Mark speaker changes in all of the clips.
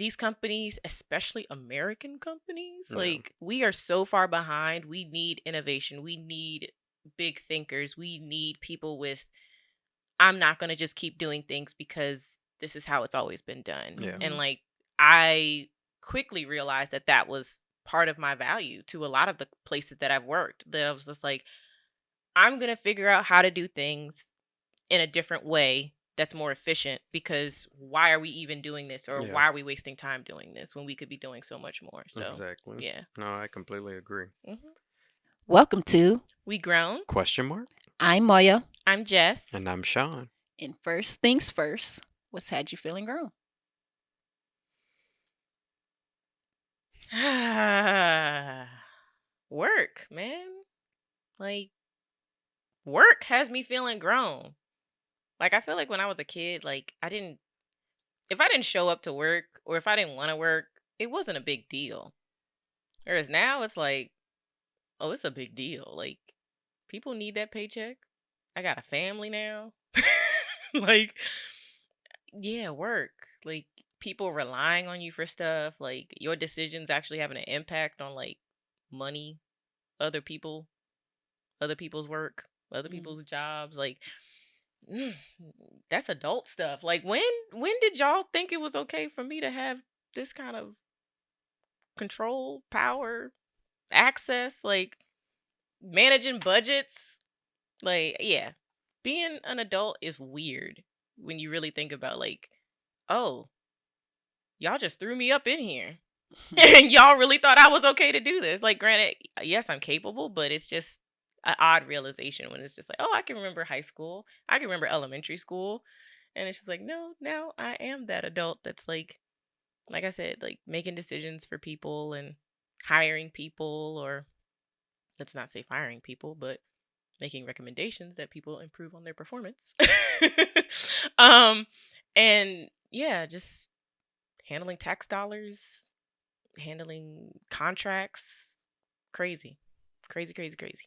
Speaker 1: these companies, especially American companies,
Speaker 2: Yeah.
Speaker 1: like we are so far behind. We need innovation. We need big thinkers. We need people with, I'm not going to just keep doing things because this is how it's always been done.
Speaker 2: Yeah.
Speaker 1: And like, I quickly realized that that was part of my value to a lot of the places that I've worked. That I was just like, I'm going to figure out how to do things in a different way that's more efficient, because why are we even doing this, or
Speaker 2: Yeah.
Speaker 1: why are we wasting time doing this when we could be doing so much more? So
Speaker 2: Exactly.
Speaker 1: yeah.
Speaker 2: No, I completely agree.
Speaker 3: Welcome to
Speaker 1: We grown.
Speaker 2: Question mark?
Speaker 3: I'm Moyo.
Speaker 1: I'm Jess.
Speaker 2: And I'm Shaun.
Speaker 3: And first things first, what's had you feeling grown?
Speaker 1: Work, man. Like, work has me feeling grown. Like, I feel like when I was a kid, like if I didn't show up to work, or if I didn't want to work, it wasn't a big deal. Whereas now it's like, oh, it's a big deal. Like, people need that paycheck. I got a family now. Like, yeah, work. Like, people relying on you for stuff. Like, your decisions actually having an impact on like money, other people, other people's work, other people's jobs. Like, that's adult stuff. Like, when did y'all think it was okay for me to have this kind of control, power, access, like managing budgets? Like, yeah, being an adult is weird when you really think about, like, oh, y'all just threw me up in here. And y'all really thought I was okay to do this. Like, granted, yes, I'm capable, but it's just an odd realization when it's just like, oh, I can remember high school, I can remember elementary school, and it's just like, no, now I am that adult that's like I said, like making decisions for people and hiring people, or let's not say firing people, but making recommendations that people improve on their performance. um and yeah, just handling tax dollars, handling contracts. Crazy. Crazy, crazy, crazy.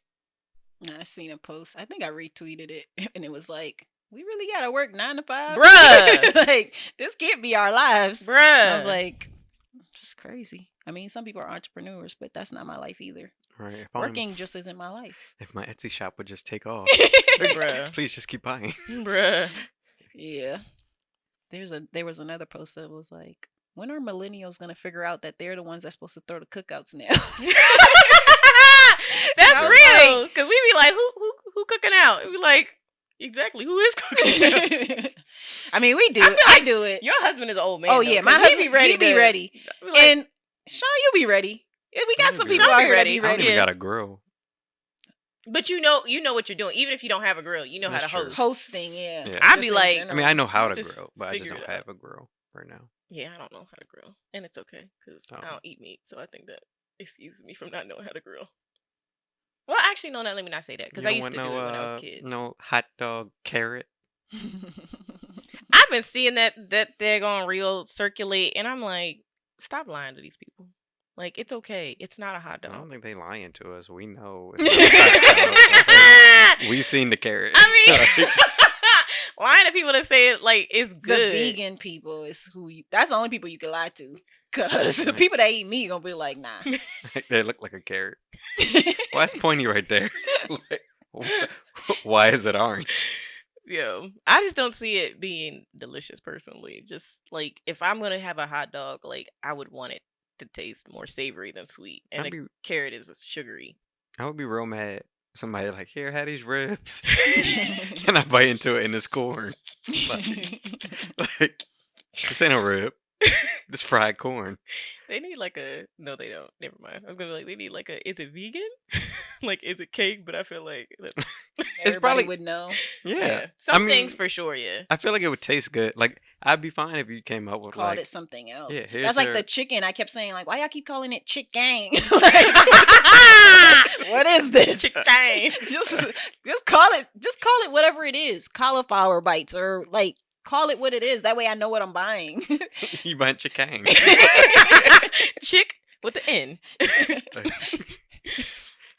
Speaker 3: I seen a post. I think I retweeted it, and it was like, we really gotta work 9 to 5,
Speaker 1: Bruh.
Speaker 3: like, this can't be our lives,
Speaker 1: Bruh.
Speaker 3: And I was like, just crazy. I mean, some people are entrepreneurs, but that's not my life either.
Speaker 2: Right.
Speaker 3: Working just isn't my life.
Speaker 2: If my Etsy shop would just take off.
Speaker 1: Bruh.
Speaker 2: Please just keep buying.
Speaker 1: Bruh.
Speaker 3: Yeah. There was another post that was like, when are millennials gonna figure out that they're the ones that's supposed to throw the cookouts now?
Speaker 1: That's
Speaker 3: I was
Speaker 1: real. Cause we be like, who cooking out? We be like, exactly, who is cooking out?
Speaker 3: I mean, we do.
Speaker 1: I feel
Speaker 3: I
Speaker 1: like
Speaker 3: do it.
Speaker 1: Your husband is an old man.
Speaker 3: Oh
Speaker 1: though,
Speaker 3: yeah,
Speaker 1: 'cause
Speaker 3: my husband
Speaker 1: he be ready.
Speaker 3: He be ready.
Speaker 1: Like,
Speaker 3: And Shaun, you be ready. Yeah, we got some people
Speaker 1: Shaun
Speaker 3: out
Speaker 1: be
Speaker 3: here that
Speaker 1: ready.
Speaker 3: be
Speaker 2: I don't
Speaker 3: ready.
Speaker 2: even got a grill.
Speaker 1: but you know what you're doing. Even if you don't have a grill, you know how to
Speaker 2: That's true.
Speaker 1: host.
Speaker 3: Hosting, yeah.
Speaker 2: Yeah.
Speaker 1: I'd
Speaker 3: Just
Speaker 1: be
Speaker 3: in
Speaker 1: like,
Speaker 2: I mean, I know how to
Speaker 1: Just
Speaker 2: grill, but I just
Speaker 1: figure
Speaker 2: don't
Speaker 1: it
Speaker 2: have
Speaker 1: out.
Speaker 2: a grill right now.
Speaker 1: yeah, I don't know how to grill, and it's okay because I
Speaker 2: Oh.
Speaker 1: don't eat meat, so I think that excuses me from not knowing how to grill. Well, actually, no, let me not say that, because
Speaker 2: You
Speaker 1: I
Speaker 2: don't
Speaker 1: used to
Speaker 2: want
Speaker 1: do it when I was a kid.
Speaker 2: No hot dog carrot.
Speaker 1: I've been seeing that daggone reel circulate, and I'm like, stop lying to these people. Like, it's okay. It's not a hot
Speaker 2: I
Speaker 1: dog.
Speaker 2: don't think they lying to us. We know. It's not a hot dog. We seen the carrot.
Speaker 1: I mean, lying to people that say it like it's
Speaker 3: The
Speaker 1: good.
Speaker 3: vegan people is that's the only people you can lie to. Cause the people that eat meat gonna be like, nah.
Speaker 2: They look like a carrot. Well, that's pointy right there. Like, why is it orange?
Speaker 1: Yo, I just don't see it being delicious personally. Just like, if I'm gonna have a hot dog, like, I would want it to taste more savory than sweet, and a carrot is sugary.
Speaker 2: I would be real mad. Somebody like, here, have these ribs. Can I bite into it and it's corn? Like, this ain't a rib. Just fried corn.
Speaker 1: They need like a, no, they don't. Never mind. I was gonna be like, they need like a, is it vegan? Like, is it cake? But I feel like
Speaker 3: Everybody probably would know.
Speaker 2: Yeah.
Speaker 1: Some things for sure, yeah.
Speaker 2: I feel like it would taste good. Like, I'd be fine if you came up with
Speaker 3: called it something else.
Speaker 2: Yeah,
Speaker 3: that's like the chicken. I kept saying, like, why y'all keep calling it chicken? What is this?
Speaker 1: Chicken.
Speaker 3: just call it whatever it is. Cauliflower bites, or like, call it what it is. That way I know what I'm buying.
Speaker 2: You buying chicken.
Speaker 1: Chick with the N.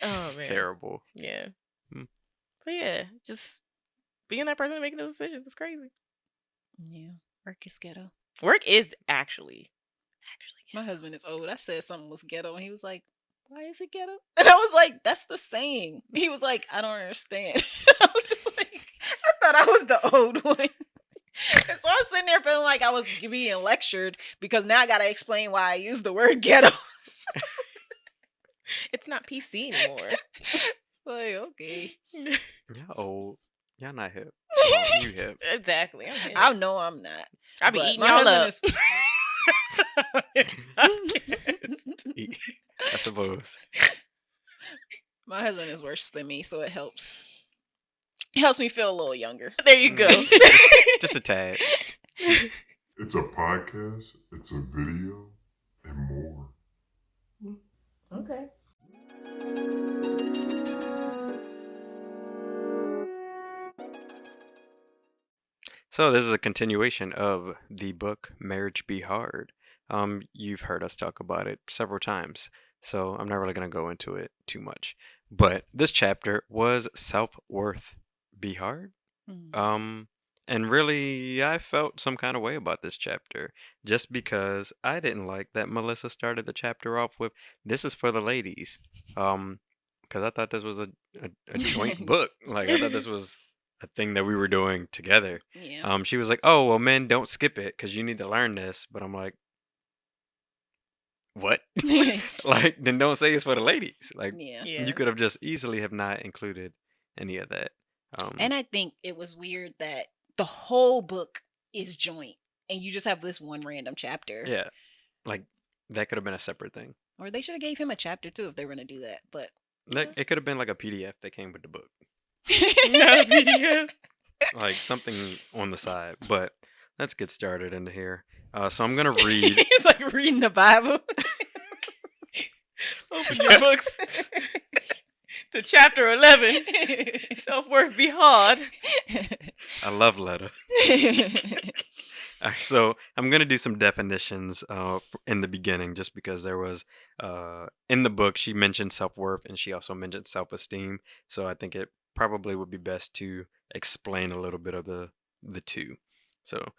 Speaker 1: Oh,
Speaker 2: it's
Speaker 1: man.
Speaker 2: terrible.
Speaker 1: Yeah. But yeah, just being that person making those decisions is crazy.
Speaker 3: Yeah. Work is ghetto.
Speaker 1: Work is actually actually
Speaker 3: My
Speaker 1: ghetto.
Speaker 3: husband is old. I said something was ghetto, and he was like, "Why is it ghetto?" And I was like, "That's the saying." He was like, "I don't understand." I was just like, I thought I was the old one. And so I was sitting there feeling like I was being lectured because now I gotta explain why I use the word ghetto.
Speaker 1: It's not PC anymore.
Speaker 3: Like, okay.
Speaker 2: Y'all old. Y'all not hip. You hip.
Speaker 1: Exactly. I'm hip.
Speaker 3: I know I'm not.
Speaker 1: I be
Speaker 3: but
Speaker 1: eating
Speaker 3: my
Speaker 1: y'all
Speaker 3: husband
Speaker 1: up.
Speaker 2: I suppose.
Speaker 3: My husband is worse than me, so it helps. It helps me feel a little younger.
Speaker 1: There you go.
Speaker 2: Just a tad.
Speaker 4: It's a podcast, it's a video, and more.
Speaker 1: Okay.
Speaker 2: So this is a continuation of the book Marriage Be Hard. You've heard us talk about it several times, so I'm not really going to go into it too much. But this chapter was Self-Worth Be Hard. And really, I felt some kind of way about this chapter just because I didn't like that Melissa started the chapter off with, "This is for the ladies." Because I thought this was a joint book. Like, I thought this was a thing that we were doing together.
Speaker 3: Yeah.
Speaker 2: She was like, "Oh, well, men, don't skip it because you need to learn this." But I'm like, what? Like, then don't say it's for the ladies. Like,
Speaker 3: Yeah.
Speaker 1: Yeah.
Speaker 2: you could have just easily have not included any of that.
Speaker 3: And I think it was weird that the whole book is joint and you just have this one random chapter.
Speaker 2: Yeah, like that could have been a separate thing.
Speaker 3: Or they should have gave him a chapter too if they were going to do that. But
Speaker 2: It could have been like a PDF that came with the book,
Speaker 1: Not a PDF.
Speaker 2: like something on the side. But let's get started into here. So I'm gonna read.
Speaker 3: It's like reading the Bible.
Speaker 1: Open your books to chapter 11. Self-worth be hard.
Speaker 2: A love letter. So I'm gonna do some definitions in the beginning, just because there was in the book she mentioned self-worth and she also mentioned self-esteem. So I think it probably would be best to explain a little bit of the two. So,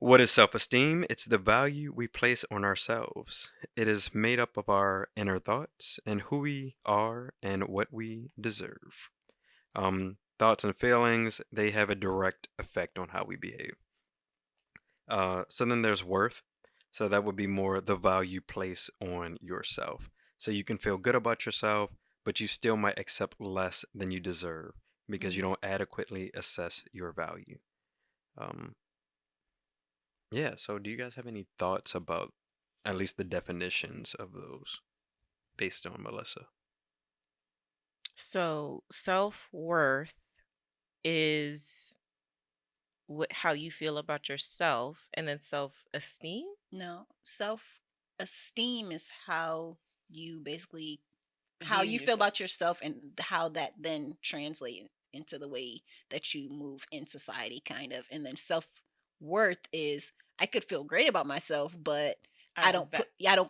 Speaker 2: what is self-esteem? It's the value we place on ourselves. It is made up of our inner thoughts and who we are and what we deserve. Thoughts and feelings, they have a direct effect on how we behave. So then there's worth. So that would be more the value you place on yourself. So you can feel good about yourself, but you still might accept less than you deserve because you don't adequately assess your value. Yeah, so do you guys have any thoughts about at least the definitions of those based on Melissa?
Speaker 1: So, self-worth is how you feel about yourself, and then self-esteem.
Speaker 3: No, self-esteem is how you basically how
Speaker 1: View
Speaker 3: you feel
Speaker 1: yourself.
Speaker 3: about yourself and how that then translates into the way that you move in society kind of. And then self-worth is I could feel great about myself, but I don't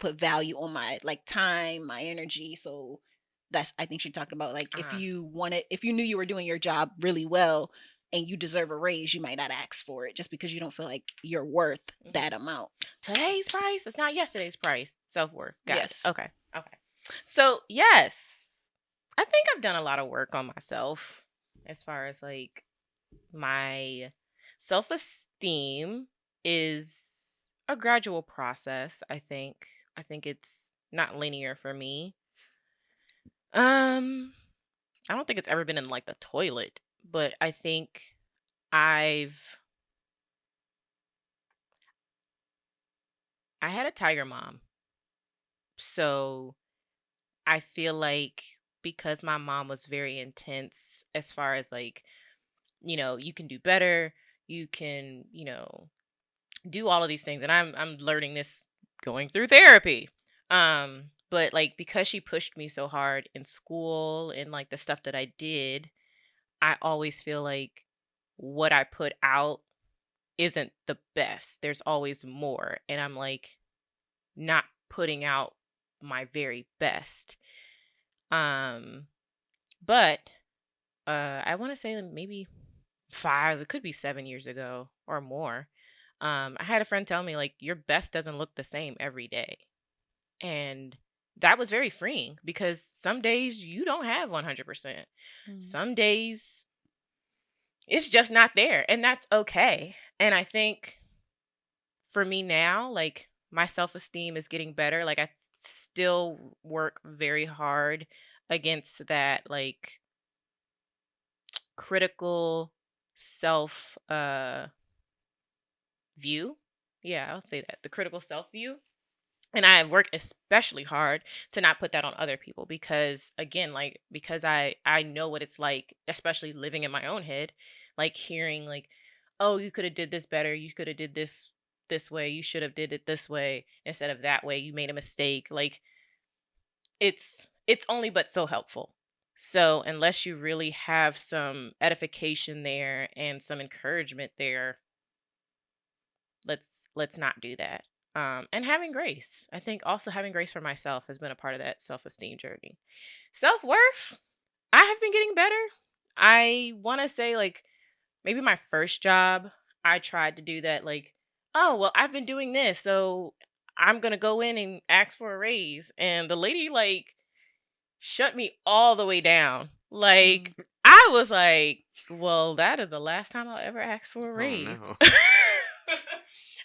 Speaker 3: put value on my like time, my energy. So that's I think she talked about like if you knew you were doing your job really well and you deserve a raise, you might not ask for it just because you don't feel like you're worth that amount.
Speaker 1: Today's price is not yesterday's price. Self-worth. Got
Speaker 3: Yes.
Speaker 1: it. Okay. So, yes, I think I've done a lot of work on myself as far as like my self-esteem is a gradual process. I think it's not linear for me. I don't think it's ever been in like the toilet, but I think I had a tiger mom. So I feel like because my mom was very intense as far as like, you can do better, you can, do all of these things, and I'm learning this going through therapy. But like because she pushed me so hard in school and like the stuff that I did, I always feel like what I put out isn't the best. There's always more, and I'm like not putting out my very best. But I want to say maybe 5, it could be 7 years ago or more. I had a friend tell me, like, your best doesn't look the same every day. And that was very freeing because some days you don't have 100%. Some days it's just not there, and that's okay. And I think for me now, like, my self-esteem is getting better. Like, I still work very hard against that, like, critical self view. Yeah, I'll say that. The critical self view. And I work especially hard to not put that on other people because, again, like, because I know what it's like, especially living in my own head, like hearing like, oh, you could have did this better, you could have did this way, you should have did it this way instead of that way, you made a mistake. Like, it's only but so helpful. So unless you really have some edification there and some encouragement there, let's not do that. And having grace. I think also having grace for myself has been a part of that self-esteem journey. Self-worth, I have been getting better. I want to say, like, maybe my first job, I tried to do that, like, oh, well, I've been doing this, so I'm going to go in and ask for a raise. And the lady, like, shut me all the way down. Like, I was like, well, that is the last time I'll ever ask for a raise.
Speaker 2: Oh, no.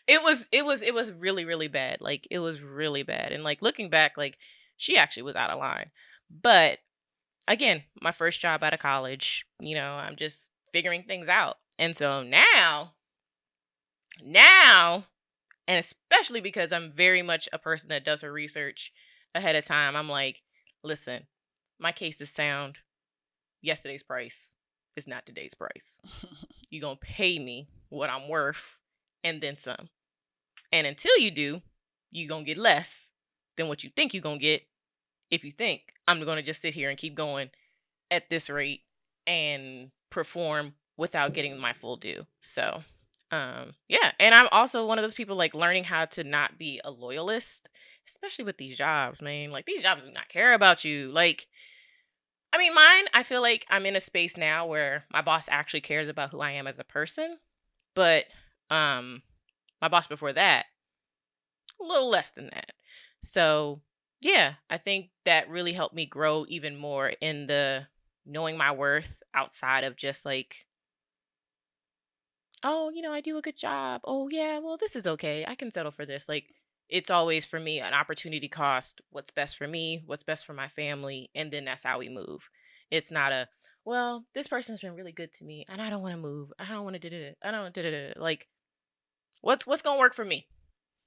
Speaker 1: It was really, really bad. Like, it was really bad. And like, looking back, like, she actually was out of line. But again, my first job out of college, I'm just figuring things out. And so now, and especially because I'm very much a person that does her research ahead of time, I'm like, listen, my case is sound. Yesterday's price is not today's price. You're going to pay me what I'm worth and then some. And until you do, you're going to get less than what you think you're going to get if you think I'm going to just sit here and keep going at this rate and perform without getting my full due. So, yeah. And I'm also one of those people, like, learning how to not be a loyalist, especially with these jobs, man. Like, these jobs do not care about you. Like, I mean, mine, I feel like I'm in a space now where my boss actually cares about who I am as a person. But my boss before that, a little less than that. So, yeah, I think that really helped me grow even more in the knowing my worth outside of just like, oh, I do a good job. Oh, yeah, well, this is okay. I can settle for this. Like, it's always for me an opportunity cost. What's best for me, what's best for my family, and then that's how we move. It's not a, well, this person's been really good to me and I don't want to move. I don't want to do it. I don't want to do it. Like, what's going to work for me?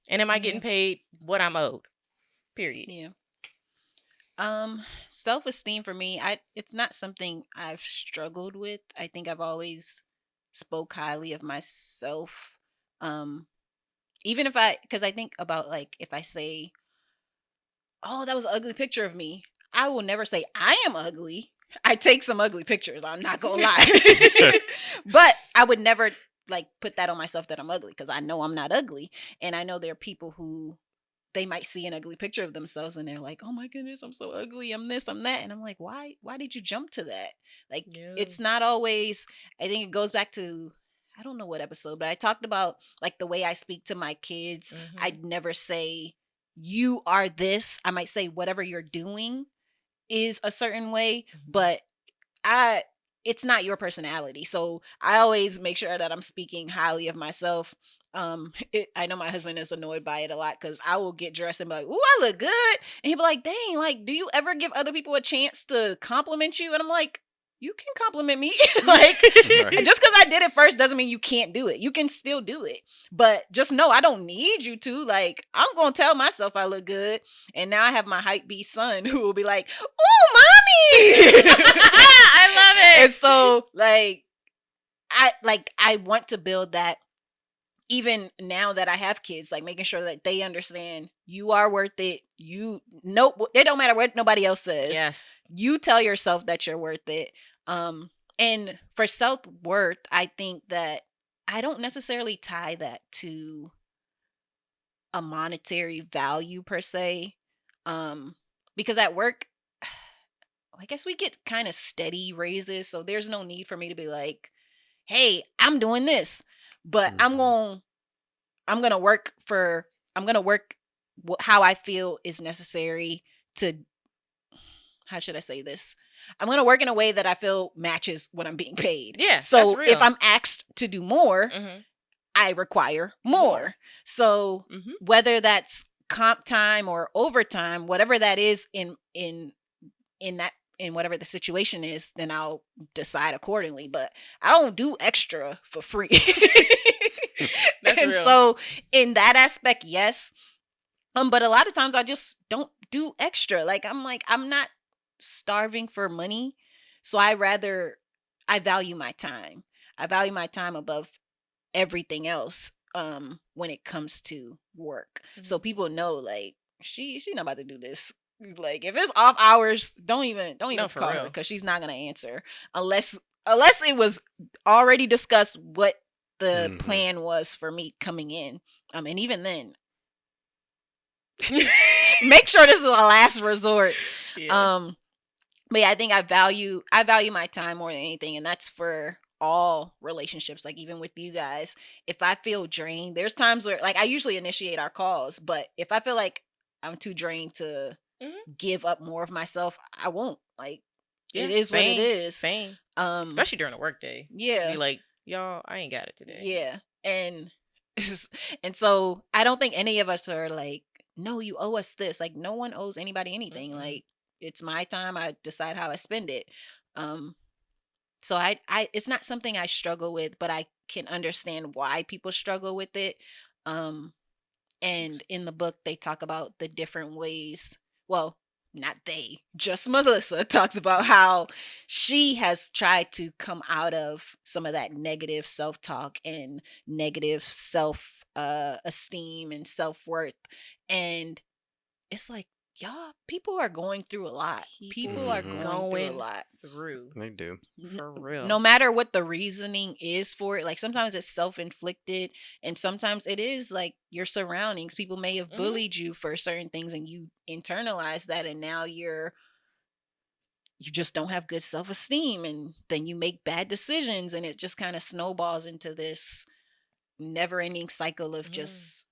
Speaker 1: And am I getting paid what I'm owed? Period.
Speaker 3: Yeah. Self-esteem for me, it's not something I've struggled with. I think I've always spoke highly of myself. Even because I think about, like, if I say, oh, that was an ugly picture of me, I will never say I am ugly. I take some ugly pictures, I'm not gonna lie. But I would never, like, put that on myself that I'm ugly, because I know I'm not ugly. And I know there are people who, they might see an ugly picture of themselves and they're like, oh my goodness, I'm so ugly, I'm this, I'm that. And I'm like, why did you jump to that? Like, it's not always, I think it goes back to, I don't know what episode, but I talked about, like, the way I speak to my kids. I'd never say you are this. I might say whatever you're doing is a certain way, but it's not your personality. So I always make sure that I'm speaking highly of myself. I know my husband is annoyed by it a lot, because I will get dressed and be like, "Ooh, I look good," and he'll be like, "Dang, like, do you ever give other people a chance to compliment you?" And I'm like, "You can compliment me, like,
Speaker 2: Right.
Speaker 3: just because I did it first doesn't mean you can't do it. You can still do it, but just know I don't need you to. Like, I'm gonna tell myself I look good." And now I have my hype beast son who will be like, "Ooh, mommy!"
Speaker 1: I love it.
Speaker 3: And so, like, I want to build that. Even now that I have kids, like, making sure that they understand you are worth it. It don't matter what nobody else says.
Speaker 1: Yes.
Speaker 3: You tell yourself that you're worth it. And for self-worth, I think that I don't necessarily tie that to a monetary value per se. Because at work, I guess we get kind of steady raises, so there's no need for me to be like, hey, I'm doing this. But I'm going to I'm going to work how I feel is necessary to, how should I say this? I'm going to work in a way that I feel matches what I'm being paid.
Speaker 1: Yeah.
Speaker 3: So
Speaker 1: that's real.
Speaker 3: if I'm asked to do more, I require more. So whether that's comp time or overtime, whatever that is in whatever the situation is, then I'll decide accordingly. But I don't do extra for free.
Speaker 1: That's
Speaker 3: and
Speaker 1: real.
Speaker 3: So in that aspect, yes. But a lot of times I just don't do extra. Like I'm not starving for money. So I value my time. I value my time above everything else when it comes to work. So people know, like, she's not about to do this. Like, if it's off hours, don't even call her, because she's not gonna answer unless it was already discussed what the plan was for me coming in. And even then, make sure this is a last resort. Yeah. But yeah, I think I value my time more than anything, and that's for all relationships. Like, even with you guys, if I feel drained, there's times where, like, I usually initiate our calls, but if I feel like I'm too drained to give up more of myself, I won't. Like, it is what it is.
Speaker 1: Same. Especially during a work day.
Speaker 3: Yeah.
Speaker 1: Be like, y'all, I ain't got it today.
Speaker 3: Yeah. And so I don't think any of us are like, no, you owe us this. Like, no one owes anybody anything. Like, it's my time. I decide how I spend it. So I it's not something I struggle with, but I can understand why people struggle with it. And in the book, they talk about the different ways. Well, not they, just Melissa talks about how she has tried to come out of some of that negative self-talk and negative esteem and self-worth. And it's like, y'all, people are going through a lot. People are going through a lot.
Speaker 2: They do.
Speaker 1: For real.
Speaker 3: No matter what the reasoning is for it. Like, sometimes it's self-inflicted, and sometimes it is like your surroundings. People may have bullied you for certain things, and you internalize that, and now you just don't have good self-esteem, and then you make bad decisions, and it just kind of snowballs into this never-ending cycle of just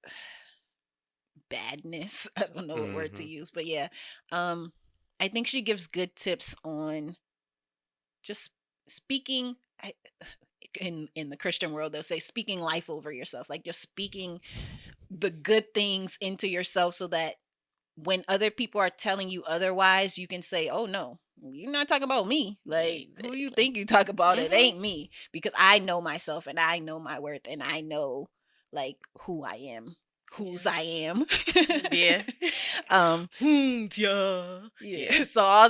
Speaker 3: badness. I don't know what word to use, but yeah. I think she gives good tips on just speaking. In the Christian world, they'll say speaking life over yourself, like just speaking the good things into yourself, so that when other people are telling you otherwise, you can say, oh no, you're not talking about me. Like, who you think you talk about? It ain't me, because I know myself, and I know my worth, and I know, like, who I am, whose I am.
Speaker 1: Yeah.
Speaker 3: Yeah. So all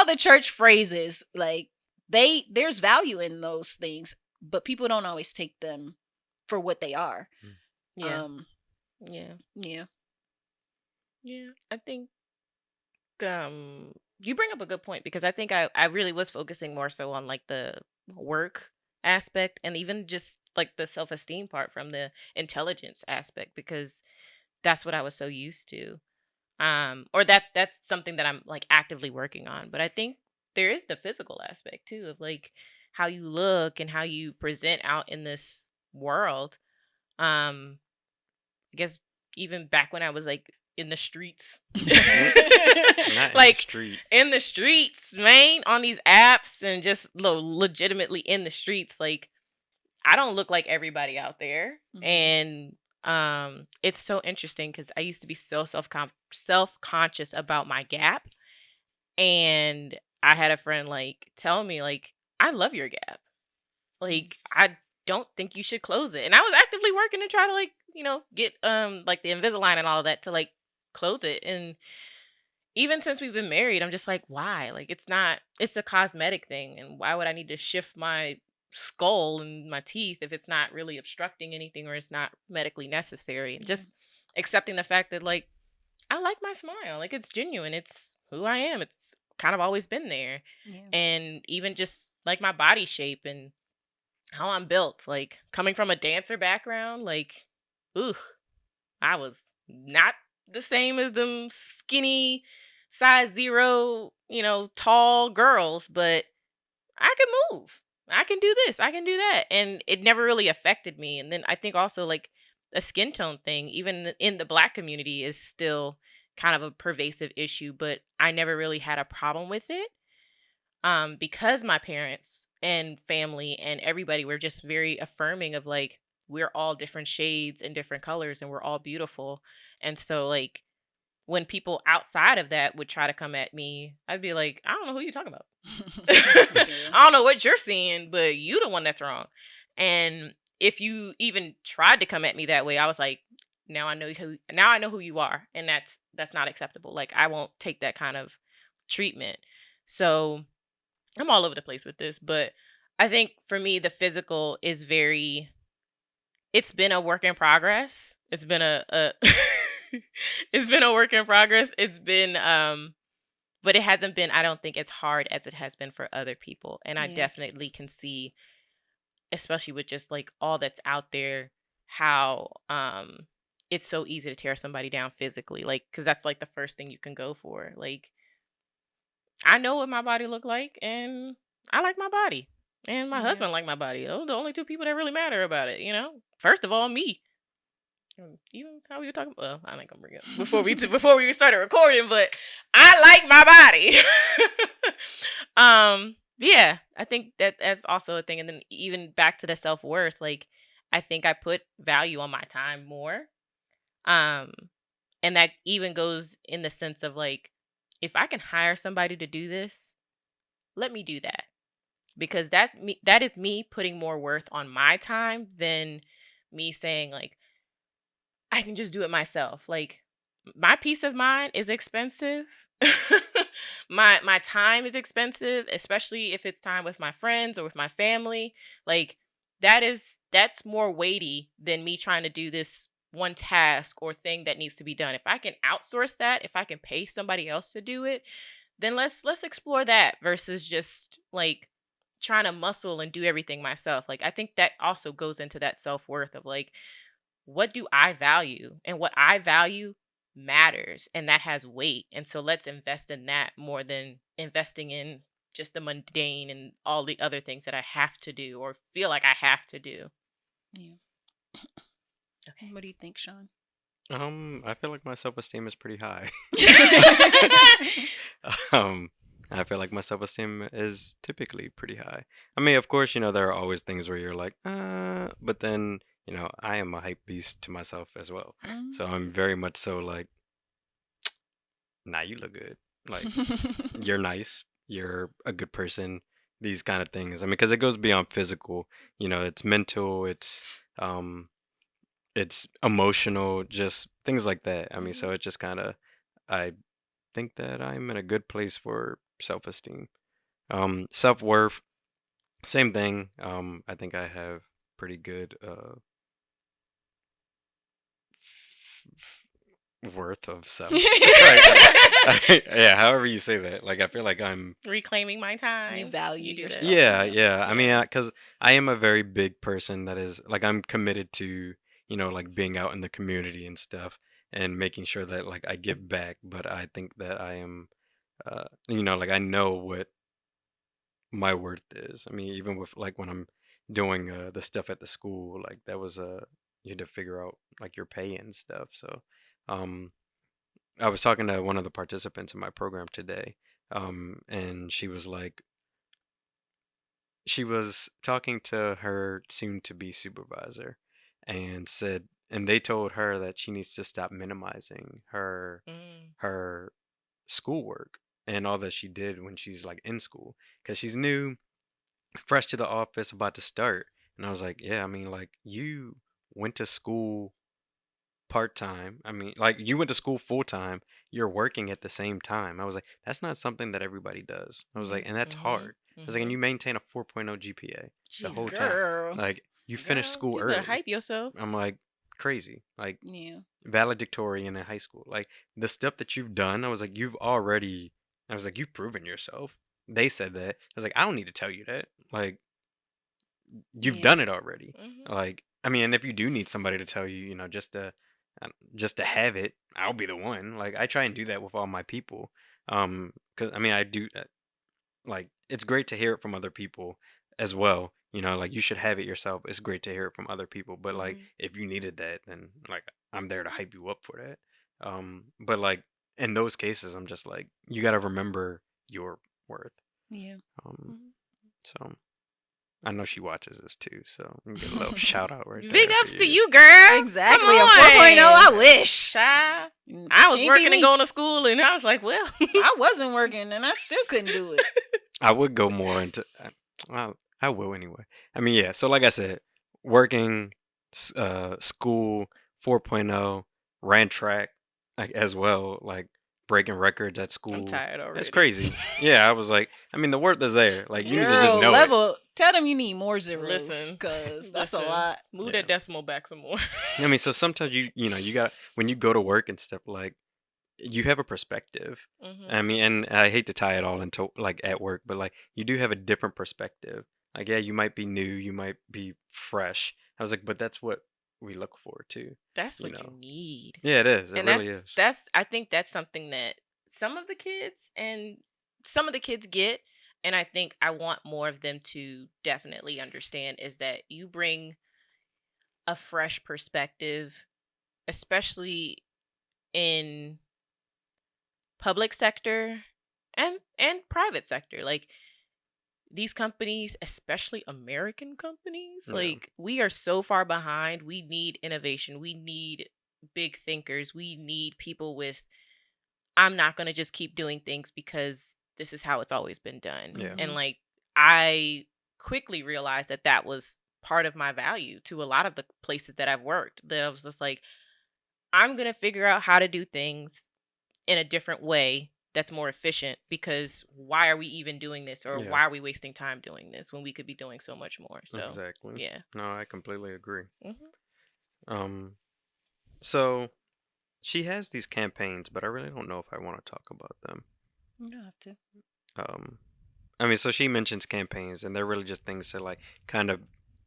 Speaker 3: the church phrases, like, there's value in those things, but people don't always take them for what they are.
Speaker 1: Yeah.
Speaker 3: Yeah.
Speaker 1: I think you bring up a good point, because I think I really was focusing more so on, like, the work aspect, and even just like the self-esteem part from the intelligence aspect, because that's what I was so used to. Or that's something that I'm, like, actively working on. But I think there is the physical aspect too, of, like, how you look and how you present out in this world. I guess even back when I was, like, in the streets, like, in the streets, man, on these apps, and just legitimately in the streets, like, I don't look like everybody out there. And it's so interesting, because I used to be so self-conscious about my gap, and I had a friend, like, tell me, like, I love your gap, like, I don't think you should close it. And I was actively working to try to, like, get like the Invisalign and all of that to, like, close it. And even since we've been married, I'm just like, why? Like, it's a cosmetic thing, and why would I need to shift my skull and my teeth if it's not really obstructing anything, or it's not medically necessary? And just accepting the fact that, like, I like my smile, like, it's genuine, it's who I am, it's kind of always been there. And even just, like, my body shape and how I'm built, like, coming from a dancer background, like, I was not the same as them skinny size 0, tall girls, but I can move. I can do this. I can do that. And it never really affected me. And then I think also, like, a skin tone thing, even in the Black community, is still kind of a pervasive issue, but I never really had a problem with it. Because my parents and family and everybody were just very affirming of like, we're all different shades and different colors and we're all beautiful. And so like when people outside of that would try to come at me, I'd be like, I don't know who you're talking about. I don't know what you're seeing, but you the one that's wrong. And if you even tried to come at me that way, I was like, now I know who you are, and that's not acceptable. Like I won't take that kind of treatment. So I'm all over the place with this, but I think for me the physical is very, it's been a work in progress. It's been a it's been a work in progress. It's been but it hasn't been, I don't think, as hard as it has been for other people. And I definitely can see, especially with just like all that's out there, how it's so easy to tear somebody down physically, like because that's like the first thing you can go for. Like I know what my body look like, and I like my body, and my husband like my body. Those are the only two people that really matter about it, you know. First of all, me. Even how we were talking, well, I ain't gonna bring it up before we started recording, but I like my body. Yeah, I think that's also a thing. And then even back to the self-worth, like I think I put value on my time more. Um, and that even goes in the sense of like, if I can hire somebody to do this, let me do that. Because that is me putting more worth on my time than me saying like, I can just do it myself. Like my peace of mind is expensive. My time is expensive, especially if it's time with my friends or with my family. Like that's more weighty than me trying to do this one task or thing that needs to be done. If I can outsource that, if I can pay somebody else to do it, then let's explore that versus just like trying to muscle and do everything myself. Like I think that also goes into that self-worth of like, what do I value? And what I value matters, and that has weight. And so let's invest in that more than investing in just the mundane and all the other things that I have to do or feel like I have to do.
Speaker 3: Yeah. Okay. What do you think, Shaun?
Speaker 2: I feel like my self-esteem is pretty high. I feel like my self-esteem is typically pretty high. I mean, of course, there are always things where you're like, but then, I am a hype beast to myself as well. So I'm very much so like, nah, you look good. Like, you're nice. You're a good person. These kind of things. I mean, because it goes beyond physical. It's mental. It's emotional, just things like that. I mean, so it just kind of, I think that I'm in a good place for self-esteem. Self-worth, same thing. I think I have pretty good worth of self. Right. Yeah, however you say that. Like, I feel like I'm
Speaker 1: reclaiming my time.
Speaker 3: You value yourself.
Speaker 2: Yeah. I mean, because I am a very big person that is like, I'm committed to, like being out in the community and stuff and making sure that like I give back. But I think that I am, like I know what my worth is. I mean, even with like when I'm doing the stuff at the school, like that was you had to figure out like your pay and stuff. So, um, I was talking to one of the participants in my program today, and she was like, she was talking to her soon-to-be supervisor, and and they told her that she needs to stop minimizing her schoolwork and all that she did when she's like in school, because she's new, fresh to the office, about to start. And I was like, yeah, I mean, like you went to school part time. I mean, like you went to school full time. You're working at the same time. I was like, that's not something that everybody does. I was like, and that's hard. I was like, and you maintain a 4.0 GPA the whole
Speaker 3: Girl.
Speaker 2: time. Like you finished school
Speaker 1: you
Speaker 2: early.
Speaker 1: better hype yourself.
Speaker 2: I'm like, crazy. Like
Speaker 3: Yeah.
Speaker 2: valedictorian in high school. Like the stuff that you've done, I was like, I was like, you've proven yourself. They said that. I was like, I don't need to tell you that. Like, you've done it already. Like, I mean, and if you do need somebody to tell you, just to have it, I'll be the one. Like, I try and do that with all my people. Because I mean, I do. Like, it's great to hear it from other people as well. you know, like you should have it yourself. It's great to hear it from other people, but like
Speaker 1: Mhm.
Speaker 2: if you needed that, then like I'm there to hype you up for that. But like in those cases, I'm just like you got to remember your worth.
Speaker 3: Yeah.
Speaker 2: Um,
Speaker 1: Mhm.
Speaker 2: so I know she watches this too, so we can get a little shout out right
Speaker 1: Big
Speaker 2: there for
Speaker 1: ups to
Speaker 2: you.
Speaker 1: you, girl.
Speaker 3: Exactly.
Speaker 1: Come
Speaker 3: A
Speaker 1: on.
Speaker 3: 4.0. I wish.
Speaker 1: Child. I was
Speaker 3: Can't be
Speaker 1: working and
Speaker 3: me.
Speaker 1: going to school, and I was like, well.
Speaker 3: I wasn't working, and I still couldn't do it.
Speaker 2: I would go more into. I will anyway. I mean, yeah. So like I said, working, school 4.0, ran track like as well, like breaking records at
Speaker 1: I'm
Speaker 2: school.
Speaker 1: tired already.
Speaker 2: That's crazy. Yeah, I was like, I mean, the worth is there. Like you need to just
Speaker 3: Girl,
Speaker 2: know it.
Speaker 3: level. Tell them you need more zeros,
Speaker 1: Listen,
Speaker 3: because that's a
Speaker 1: listen,
Speaker 3: lot.
Speaker 1: Move
Speaker 2: Yeah.
Speaker 1: that decimal back some more.
Speaker 2: I mean, so sometimes you know you got when you go to work and stuff like you have a perspective. I mean, and I hate to tie it all into like at work, but like you do have a different perspective. Like, yeah, you might be new, you might be fresh. I was like, but that's what we look for too.
Speaker 1: That's
Speaker 2: You
Speaker 1: what you
Speaker 2: know.
Speaker 1: need.
Speaker 2: Yeah, it is. It
Speaker 1: And
Speaker 2: really is.
Speaker 1: that's I think that's something that some of the kids get, and I think I want more of them to definitely understand is that you bring a fresh perspective, especially in public sector and private sector. Like these companies, especially American companies,
Speaker 2: Yeah.
Speaker 1: like we are so far behind. We need innovation. We need big thinkers. We need people with I'm not going to just keep doing things because this is how it's always been done.
Speaker 2: Yeah.
Speaker 1: And like I quickly realized that that was part of my value to a lot of the places that I've worked. That I was just like I'm going to figure out how to do things in a different way that's more efficient, because why are we even doing this, or
Speaker 2: Yeah.
Speaker 1: why are we wasting time doing this when we could be doing so much more? So
Speaker 2: Exactly.
Speaker 1: yeah.
Speaker 2: No, I completely agree.
Speaker 1: Mhm.
Speaker 2: So she has these campaigns, but I really don't know if I want to talk about them.
Speaker 3: You don't have to.
Speaker 2: I mean, so she mentions campaigns, and they're really just things to like kind of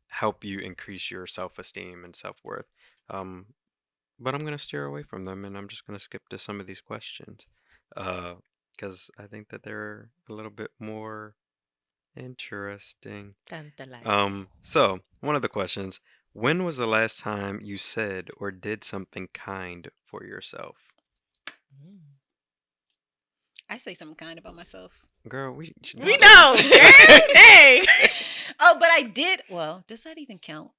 Speaker 2: help you increase your self-esteem and self-worth. Um, but I'm gonna steer away from them, and I'm just gonna skip to some of these questions, because I think that they're a little bit more interesting.
Speaker 1: Tantalizing.
Speaker 2: So one of the questions: when was the last time you said or did something kind for yourself?
Speaker 1: Mm.
Speaker 3: I say something kind about myself.
Speaker 2: Girl, we
Speaker 1: We know, girl. Hey.
Speaker 3: Oh, but I did. Well, does that even count?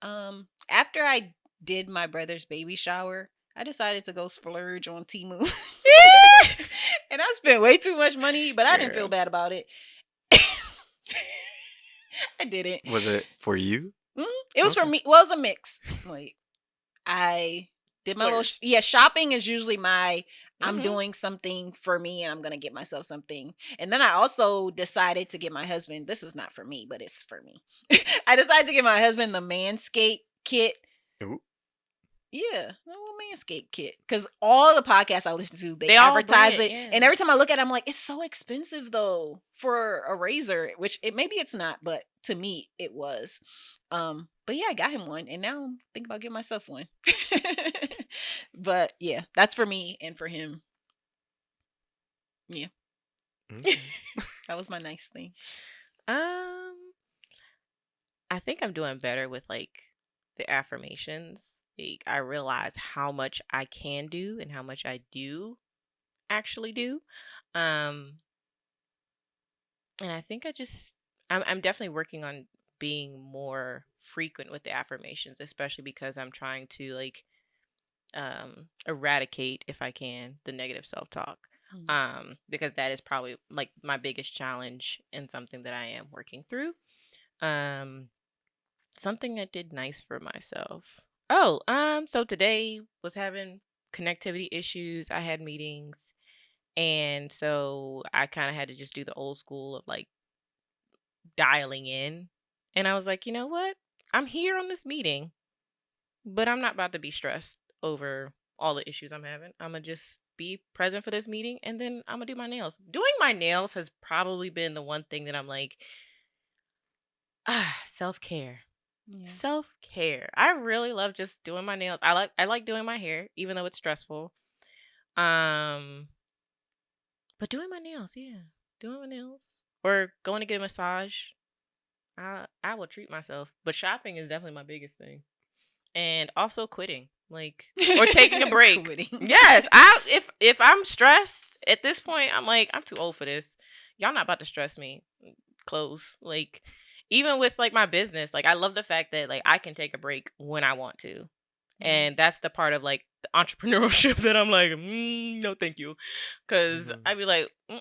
Speaker 3: After I did my brother's baby shower, I decided to go splurge on Temu. And I spent way too much money, but I didn't feel bad about it. I didn't.
Speaker 2: Was it for you?
Speaker 3: It was for me. Well, it was a mix. Like, I did my little. Shopping is usually my. I'm doing something for me, and I'm gonna get myself something. And then I also decided to get my husband. This is not for me, but it's for me. I decided to get my husband the Manscaped kit.
Speaker 2: Ooh.
Speaker 3: Yeah, the little Manscaped kit. Because all the podcasts I listen to, they
Speaker 1: all
Speaker 3: advertise
Speaker 1: bring
Speaker 3: it,
Speaker 1: it, yeah.
Speaker 3: and every time I look at it, I'm like, it's so expensive though for a razor. Which maybe it's not, but to me it was. But yeah, I got him one, and now I'm thinking about getting myself one. But yeah, that's for me and for him. Yeah,
Speaker 2: Okay.
Speaker 3: that was my nice thing.
Speaker 1: I think I'm doing better with like the affirmations. Like I realize how much I can do and how much I do actually do. Um and I think I'm definitely working on being more frequent with the affirmations, especially because I'm trying to like eradicate, if I can, the negative self-talk. Because that is probably like my biggest challenge and something that I am working through. Something I did nice for myself. Oh, so today was having connectivity issues. I had meetings, and so I kind of had to just do the old school of like dialing in. And I was like, you know what? I'm here on this meeting, but I'm not about to be stressed over all the issues I'm having. I'm gonna just be present for this meeting, and then I'm gonna do my nails. Doing my nails has probably been the one thing that I'm like, self-care.
Speaker 3: Yeah.
Speaker 1: Self-care. I really love just doing my nails. I like doing my hair, even though it's stressful. But doing my nails, yeah. Doing my nails. Or going to get a massage. I will treat myself. But shopping is definitely my biggest thing. And also quitting. Like, or taking a break.
Speaker 3: Quitting.
Speaker 1: Yes. If I'm stressed at this point, I'm like, I'm too old for this. Y'all not about to stress me. Close. Like, even with like my business, like I love the fact that like I can take a break when I want to. And that's the part of like the entrepreneurship that I'm like, no, thank you. Because I'd be like,
Speaker 2: you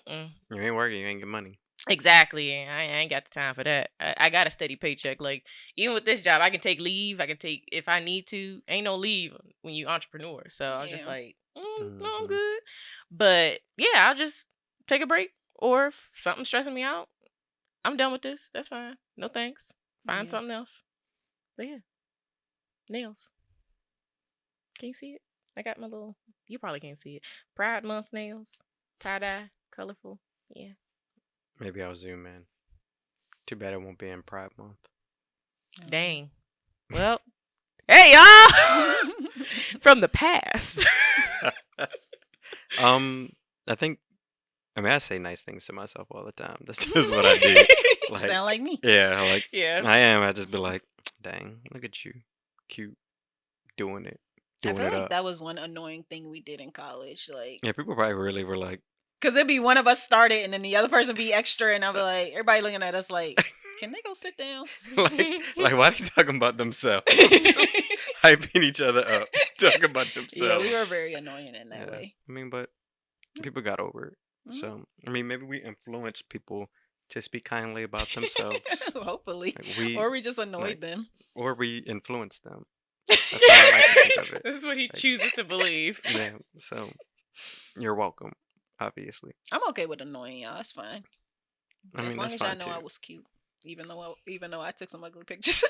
Speaker 2: ain't working, you ain't get money.
Speaker 1: Exactly. I ain't got the time for that. I got a steady paycheck. Like, even with this job, I can take leave. I can take, if I need to. Ain't no leave when you entrepreneur. So I'm just like, no, I'm good. But yeah, I'll just take a break. Or if something's stressing me out, I'm done with this. That's fine. No thanks. Find something else. But yeah, nails. Can you see it? I got my little, you probably can't see it. Pride Month nails. Tie-dye. Colorful. Yeah.
Speaker 2: Maybe I'll zoom in. Too bad it won't be in Pride Month.
Speaker 1: Dang. Well, hey y'all from the past.
Speaker 2: I think. I mean, I say nice things to myself all the time. That's just what I do.
Speaker 3: Like, sound like me.
Speaker 2: Yeah, like
Speaker 1: yeah.
Speaker 2: I am. I just be like, dang, look at you, cute, doing it.
Speaker 3: I feel like that was one annoying thing we did in college. Like,
Speaker 2: yeah, people probably really were like,
Speaker 3: because it'd be one of us started and then the other person be extra, and I'll be like, everybody looking at us like, can they go sit down?
Speaker 2: like why are they talking about themselves? Hyping each other up, talking about themselves.
Speaker 3: Yeah, we were very annoying in that way.
Speaker 2: I mean, but people got over it. So, I mean, maybe we influence people to speak kindly about themselves.
Speaker 3: Hopefully. Or we just annoyed them.
Speaker 2: Or we influence them. That's how I like to think of it.
Speaker 1: This is what he chooses to believe.
Speaker 2: Yeah, so you're welcome, obviously.
Speaker 3: I'm okay with annoying y'all. It's fine. As long as y'all know I was cute. Even though I took some ugly pictures.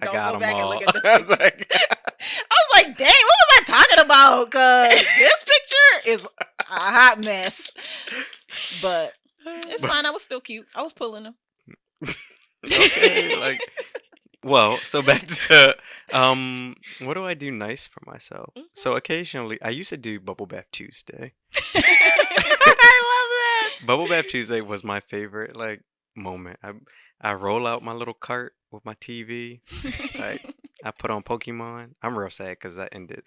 Speaker 2: I got them all.
Speaker 3: And look at the pictures. I was like, dang, what was I talking about? Because this picture is a hot mess. But it's fine. I was still cute. I was pulling them.
Speaker 2: Okay, well, so back to what do I do nice for myself? So occasionally, I used to do Bubble Bath Tuesday.
Speaker 1: I love that.
Speaker 2: Bubble Bath Tuesday was my favorite moment. I roll out my little cart with my TV. I put on Pokemon. I'm real sad because that ended.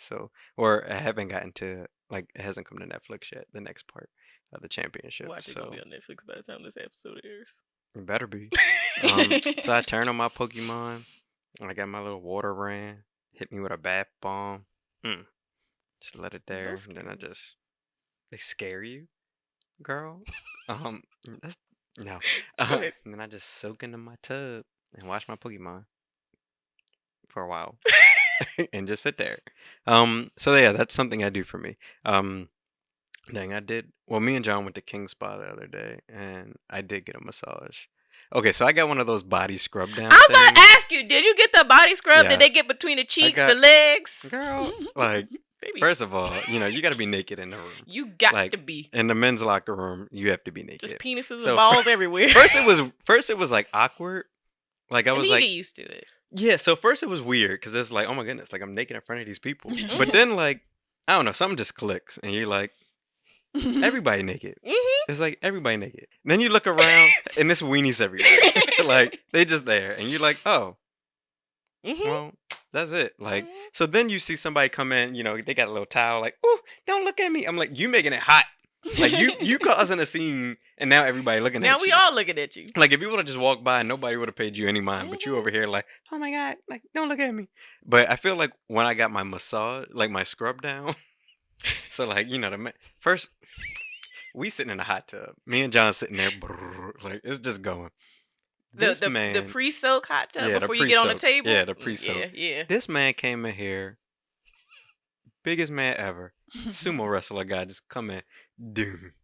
Speaker 2: Or I haven't gotten to it hasn't come to Netflix yet. The next part of the championship.
Speaker 1: Watch it gonna be on Netflix by the time this episode airs.
Speaker 2: It better be. So I turn on my Pokemon. I got my little water ran. Hit me with a bath bomb. Just let it there. And then they scare you, girl. That's no. And then I just soak into my tub and watch my Pokemon for a while. And just sit there. So yeah, that's something I do for me. Dang, I did. Well, me and John went to King Spa the other day, and I did get a massage. Okay, so I got one of those body scrub down.
Speaker 1: I was about to ask you, did you get the body scrub?
Speaker 2: Yeah.
Speaker 1: Did they get between the cheeks, the legs?
Speaker 2: Girl, first of all, you got to be naked in the room.
Speaker 1: You got to be.
Speaker 2: In the men's locker room, you have to be naked.
Speaker 1: Just penises and balls everywhere.
Speaker 2: First it was awkward. I was
Speaker 1: get used to it.
Speaker 2: Yeah, so first it was weird because it's oh my goodness, I'm naked in front of these people. But then I don't know, something just clicks and you're like, everybody naked. It's everybody naked. And then you look around and there's weenies everywhere. They just there and you're like, oh, well, that's it. So then you see somebody come in, they got a little towel, oh, don't look at me. I'm like, you making it hot. You causing a scene and now everybody looking at you.
Speaker 1: Now we all looking at you.
Speaker 2: If you would have just walked by, nobody would have paid you any mind. But you over here oh my God, don't look at me. But I feel when I got my massage, my scrub down. So first we sitting in a hot tub. Me and John sitting there, it's just going.
Speaker 1: The pre-soak hot tub before you get on the table.
Speaker 2: Yeah, the pre-soak.
Speaker 1: Yeah.
Speaker 2: This man came in here, biggest man ever, sumo wrestler guy, just come in, doom.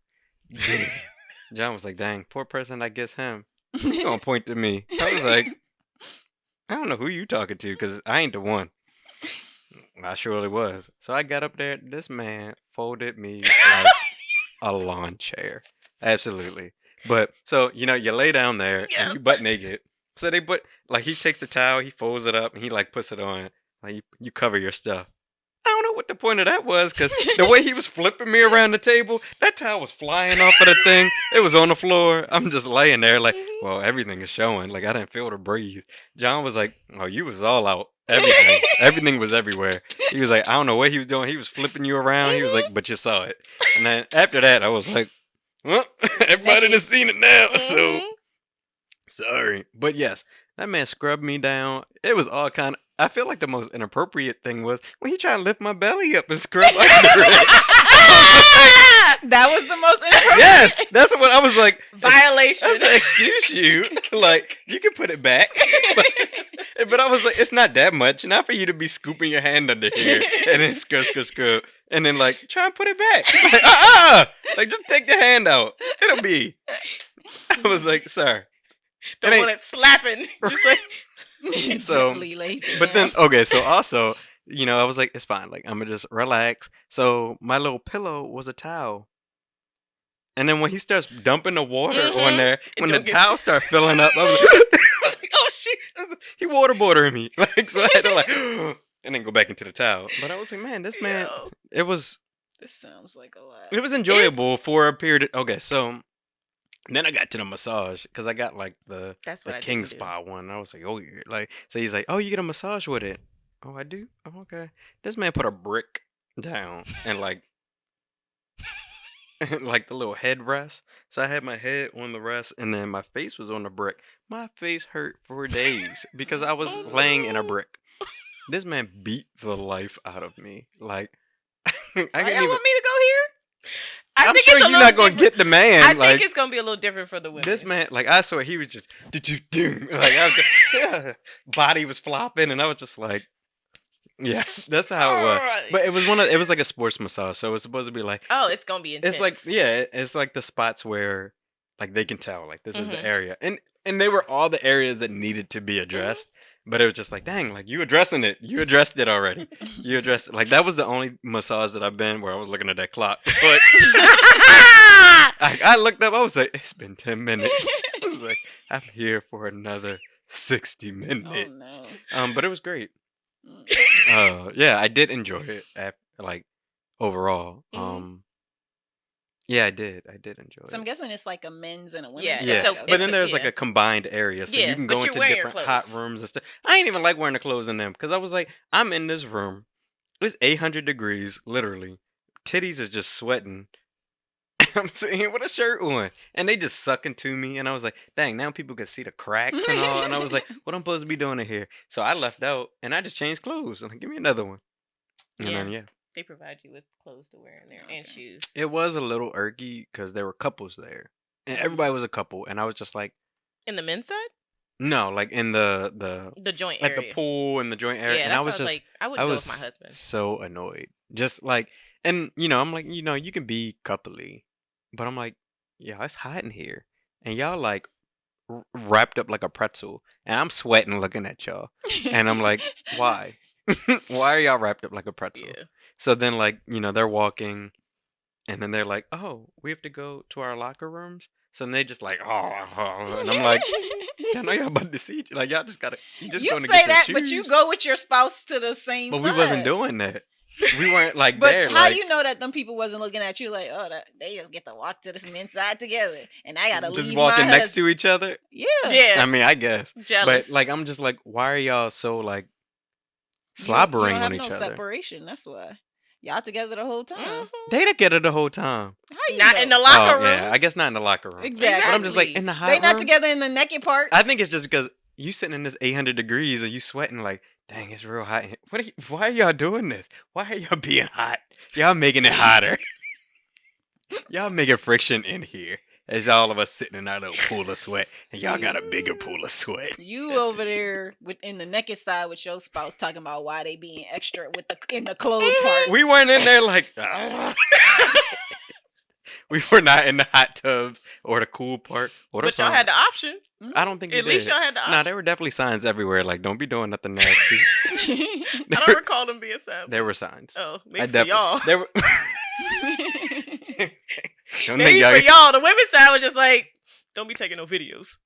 Speaker 2: John was like, dang, poor person that gets him. He gonna point to me. I was like, I don't know who you talking to because I ain't the one. I surely was. So I got up there. This man folded me like a lawn chair. Absolutely. But so you lay down there and you butt naked. So they he takes the towel, he folds it up, and he puts it on. You cover your stuff. I don't know what the point of that was, because the way he was flipping me around the table, that towel was flying off of the thing. It was on the floor. I'm just laying there like, well, everything is showing. Like, I didn't feel to breathe. John was like, oh, you was all out. Everything. Everything was everywhere. He was like, I don't know what he was doing. He was flipping you around. He was like, but you saw it. And then after that, I was like, well, everybody has seen it now. So, sorry. But yes, that man scrubbed me down. It was all kind of... I feel like the most inappropriate thing was when he tried to lift my belly up and scrub under it.
Speaker 3: That was the most inappropriate.
Speaker 2: Yes, that's what I was like.
Speaker 1: Violation.
Speaker 2: I said, excuse you. Like, you can put it back. But I was like, it's not that much. Not for you to be scooping your hand under here and then scrub. And then, like, try and put it back. Like, like, just take your hand out. It'll be. I was like, sir.
Speaker 1: Don't want it slapping. Just like...
Speaker 2: So, but then, okay, so also, you know, I was like, it's fine. Like, I'm going to just relax. So my little pillow was a towel. And then when he starts dumping the water on there, when the towel starts filling up, I was like, oh, shit. He waterboarding me. Like, so I had to, like, and then go back into the towel. But I was like, man, this man, it was.
Speaker 3: This sounds like a lot.
Speaker 2: It was enjoyable for a period. Okay, so. Then I got to the massage because I got like the King Spa one. I was like, oh, yeah. Like, so he's like, oh, you get a massage with it. Oh, I do? Oh, okay. This man put a brick down and like, like the little headrest. So I had my head on the rest and then my face was on the brick. My face hurt for days because I was laying in a brick. This man beat the life out of me. Like,
Speaker 3: I want me to go here?
Speaker 2: I'm sure you're not going to get the man.
Speaker 1: I think it's going to be a little different for the women.
Speaker 2: This man, like, I swear he was just, like, body was flopping, and I was just like, yeah, that's how it was. But it was like a sports massage, so it was supposed to be like,
Speaker 1: oh, it's going to be intense.
Speaker 2: It's like, yeah, it's like the spots where, like, they can tell, like, this is the area. And they were all the areas that needed to be addressed. But it was just like, dang, like, you addressing it. You addressed it already. You addressed it. Like, that was the only massage that I've been where I was looking at that clock. But I looked up. I was like, it's been 10 minutes. I was like, I'm here for another 60 minutes. Oh, no. But it was great. Yeah, I did enjoy it, like, overall. Yeah, I did enjoy it.
Speaker 3: So I'm guessing it's like a men's and a women's.
Speaker 2: Yeah. But then there's like a combined area, so you can go into different hot rooms and stuff. I ain't even like wearing the clothes in them because I was like, I'm in this room. It's 800 degrees, literally. Titties is just sweating. I'm sitting here with a shirt on, and they just sucking to me. And I was like, dang, now people can see the cracks and all. And I was like, what I'm supposed to be doing in here? So I left out, and I just changed clothes. I'm like, give me another one. And then,
Speaker 1: they provide you with clothes to wear in there and shoes.
Speaker 2: It was a little irky because there were couples there, and everybody was a couple, and I was just like,
Speaker 1: in the men's side?
Speaker 2: No, like in the
Speaker 1: joint
Speaker 2: like
Speaker 1: area,
Speaker 2: the pool and the joint area.
Speaker 1: Yeah,
Speaker 2: and I was just
Speaker 1: like, I wouldn't go with my husband.
Speaker 2: So annoyed, just like, and you know, I'm like, you know, you can be coupley, but I'm like, yeah, it's hot in here, and y'all like wrapped up like a pretzel, and I'm sweating looking at y'all, and I'm like, why? Why are y'all wrapped up like a pretzel?
Speaker 1: Yeah.
Speaker 2: So then, like, you know, they're walking, and then they're like, oh, we have to go to our locker rooms. So then they just like, oh, and I'm like, I know y'all about to see, like, y'all just gotta, you just
Speaker 3: say that, but you go with your spouse to the same
Speaker 2: but
Speaker 3: side.
Speaker 2: We wasn't doing that. We weren't like
Speaker 3: but
Speaker 2: there.
Speaker 3: But how
Speaker 2: like,
Speaker 3: you know that them people wasn't looking at you like, oh, they just get to walk to this men's side together, and I gotta
Speaker 2: just
Speaker 3: leave
Speaker 2: walking
Speaker 3: my
Speaker 2: next
Speaker 3: husband.
Speaker 2: to each other?
Speaker 3: Yeah.
Speaker 2: I mean, I guess.
Speaker 1: Jealous.
Speaker 2: But like, I'm just like, why are y'all so like slobbering
Speaker 3: you don't have
Speaker 2: on
Speaker 3: no
Speaker 2: each other?
Speaker 3: Separation. That's why. Y'all together the whole time.
Speaker 2: They together the whole time.
Speaker 1: Not in the locker room.
Speaker 2: Yeah, I guess not in the locker room.
Speaker 3: Exactly.
Speaker 2: But I'm just like, in the hot
Speaker 3: They not
Speaker 2: room?
Speaker 3: together in the naked parts.
Speaker 2: I think it's just because you sitting in this 800 degrees and you sweating like, dang, it's real hot. Why are y'all doing this? Why are y'all being hot? Y'all making it hotter. Y'all making friction in here. As all of us sitting in our little pool of sweat, and y'all got a bigger pool of sweat.
Speaker 3: You over there in the naked side with your spouse talking about why they being extra in the clothes part.
Speaker 2: We weren't in there like, we were not in the hot tubs or the cool part.
Speaker 1: But y'all had the option.
Speaker 2: I don't think we
Speaker 1: At least y'all had the option.
Speaker 2: Nah, there were definitely signs everywhere. Like, don't be doing nothing nasty.
Speaker 1: I don't recall them being signs.
Speaker 2: There were signs.
Speaker 1: Oh, maybe for y'all.
Speaker 2: There were.
Speaker 1: Maybe for y'all, the women's side was just like, don't be taking no videos.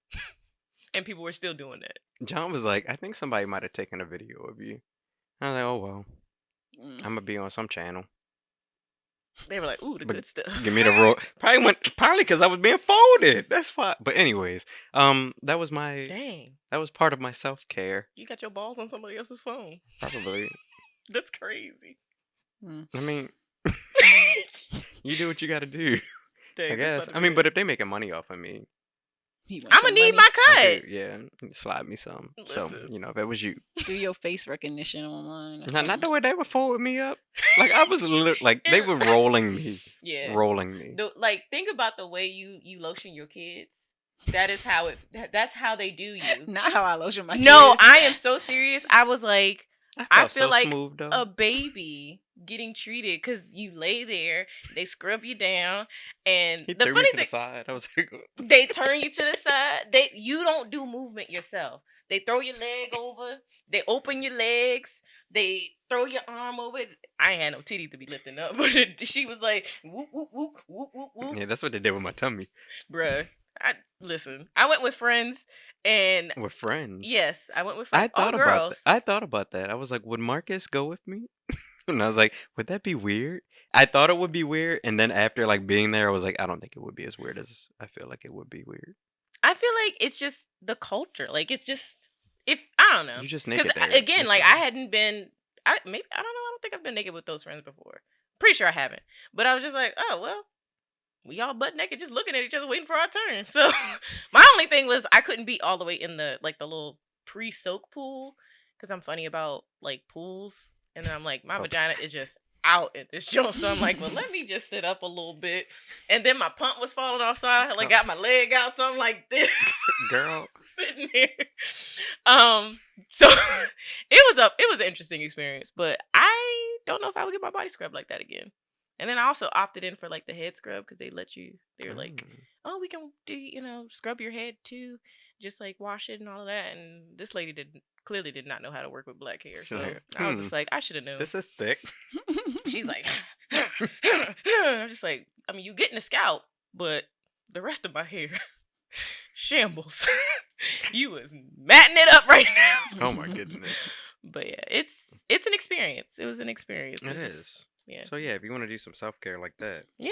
Speaker 1: And people were still doing that.
Speaker 2: John was like, I think somebody might have taken a video of you. I was like, oh, well. I'm gonna be on some channel.
Speaker 1: They were like, "Ooh, the
Speaker 2: But
Speaker 1: good stuff."
Speaker 2: give me the roll. Probably because I was being folded. That's why. But anyways, that was
Speaker 1: Dang,
Speaker 2: part of my self-care.
Speaker 1: you got your balls on somebody else's phone.
Speaker 2: Probably.
Speaker 1: That's crazy.
Speaker 2: I mean, you do what you got to do.
Speaker 1: Dang,
Speaker 2: I
Speaker 1: this
Speaker 2: guess.
Speaker 1: about to
Speaker 2: I
Speaker 1: be
Speaker 2: mean, but if they making money off of me,
Speaker 3: I'm
Speaker 1: I'm gonna need my
Speaker 2: I
Speaker 1: cut.
Speaker 2: do, yeah, slide me some. So
Speaker 1: Listen.
Speaker 2: if it was you,
Speaker 3: Do your face recognition online.
Speaker 2: not the way they would fold me up. Like I was like they were rolling me.
Speaker 1: Yeah.
Speaker 2: Rolling me.
Speaker 1: Like, think about the way you lotion your kids. That is how that's how they do you.
Speaker 3: Not how I lotion my kids.
Speaker 1: No, I am so serious. I was like, I feel
Speaker 2: so
Speaker 1: like
Speaker 2: smooth, though.
Speaker 1: a baby getting treated because you lay there, they scrub you down, and
Speaker 2: He
Speaker 1: the
Speaker 2: threw
Speaker 1: funny
Speaker 2: me to
Speaker 1: thing,
Speaker 2: the side. I was like,
Speaker 1: they turn you to the side. You don't do movement yourself. They throw your leg over. They open your legs. They throw your arm over. I ain't had no titty to be lifting up, but she was like, whoop whoop whoop whoop whoop whoop.
Speaker 2: yeah, that's what they did with my tummy.
Speaker 1: Bruh, listen. I went with friends, and
Speaker 2: With friends.
Speaker 1: yes, I went with friends.
Speaker 2: I thought
Speaker 1: all
Speaker 2: about
Speaker 1: girls.
Speaker 2: that. I thought about that. I was like, would Marcus go with me? And I was like, would that be weird? I thought it would be weird, and then after like being there, I was like, I don't think it would be as weird as I feel like it would be weird.
Speaker 1: I feel like it's just the culture. Like, it's just, if I don't know,
Speaker 2: You just naked there.
Speaker 1: again, like I hadn't been. I don't know. I don't think I've been naked with those friends before. Pretty sure I haven't. But I was just like, oh well, we all butt naked, just looking at each other, waiting for our turn. So my only thing was I couldn't be all the way in the little pre-soak pool because I'm funny about like pools, and then I'm like my vagina is just out at this joint, so I'm like, well, let me just sit up a little bit, and then my pump was falling off, so I like got my leg out, so I'm like this,
Speaker 2: girl,
Speaker 1: sitting there. So it was an interesting experience, but I don't know if I would get my body scrubbed like that again. And then I also opted in for like the head scrub because they were like, oh, we can do, scrub your head too, just like wash it and all of that. And this lady clearly did not know how to work with black hair. So I was just like, I should have known.
Speaker 2: This is thick.
Speaker 1: She's like, I'm just like, I mean, you getting a scalp, but the rest of my hair, shambles. You was matting it up right now.
Speaker 2: Oh my goodness.
Speaker 1: But yeah, it's an experience. It was an experience.
Speaker 2: It is.
Speaker 1: Yeah.
Speaker 2: So yeah, if you want to do some self-care like that,
Speaker 1: yeah,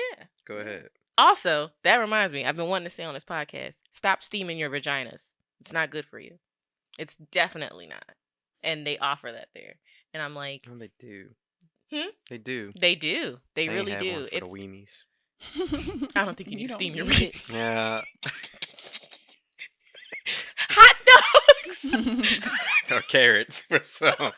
Speaker 2: go ahead.
Speaker 1: Also, that reminds me, I've been wanting to say on this podcast, stop steaming your vaginas. It's not good for you. It's definitely not. And they offer that there. And I'm like,
Speaker 2: oh, they do.
Speaker 1: They
Speaker 2: do.
Speaker 1: They do. They really
Speaker 2: have
Speaker 1: do.
Speaker 2: One for the weenies.
Speaker 1: I don't think you need to steam your meat.
Speaker 2: Yeah.
Speaker 1: Hot dogs.
Speaker 2: Or carrots for some.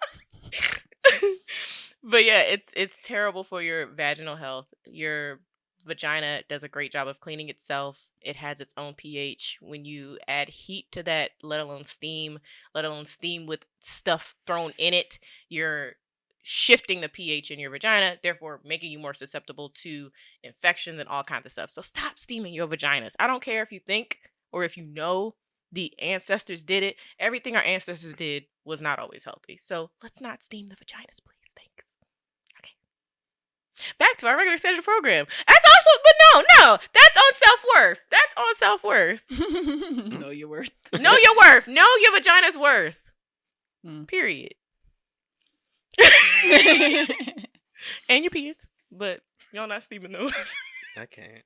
Speaker 1: But yeah, it's terrible for your vaginal health. Your vagina does a great job of cleaning itself. It has its own pH. When you add heat to that, let alone steam with stuff thrown in it, you're shifting the pH in your vagina, therefore making you more susceptible to infections and all kinds of stuff. So stop steaming your vaginas. I don't care if you think or if you know the ancestors did it. Everything our ancestors did was not always healthy. So let's not steam the vaginas, please. Thanks. Okay. Back to our regular schedule program. That's also, but no, that's on self-worth. That's on self-worth.
Speaker 3: Know your worth.
Speaker 1: Know your worth. Know your vagina's worth. Period. And your pants. But y'all not steaming those.
Speaker 2: I can't.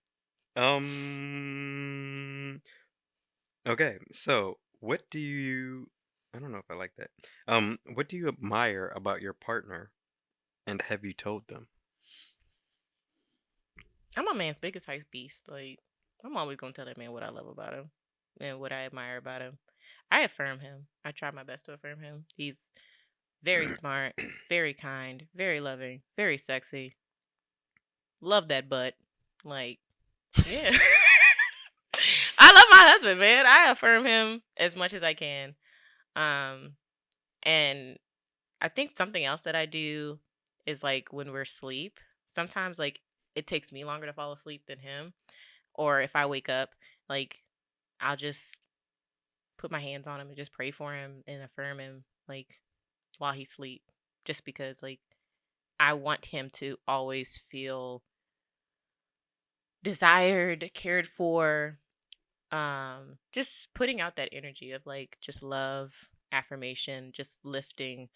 Speaker 2: Okay, so what do you... I don't know if I like that. What do you admire about your partner, and have you told them?
Speaker 1: I'm a man's biggest hype beast. Like, I'm always gonna tell that man what I love about him and what I admire about him. I affirm him. I try my best to affirm him. He's very smart, very kind, very loving, very sexy. Love that butt. Like, yeah. I love my husband, man. I affirm him as much as I can. And I think something else that I do is like when we're asleep, sometimes like it takes me longer to fall asleep than him. Or if I wake up, like I'll just put my hands on him and just pray for him and affirm him like while he's asleep. Just because like I want him to always feel desired, cared for, just putting out that energy of like just love, affirmation, just lifting,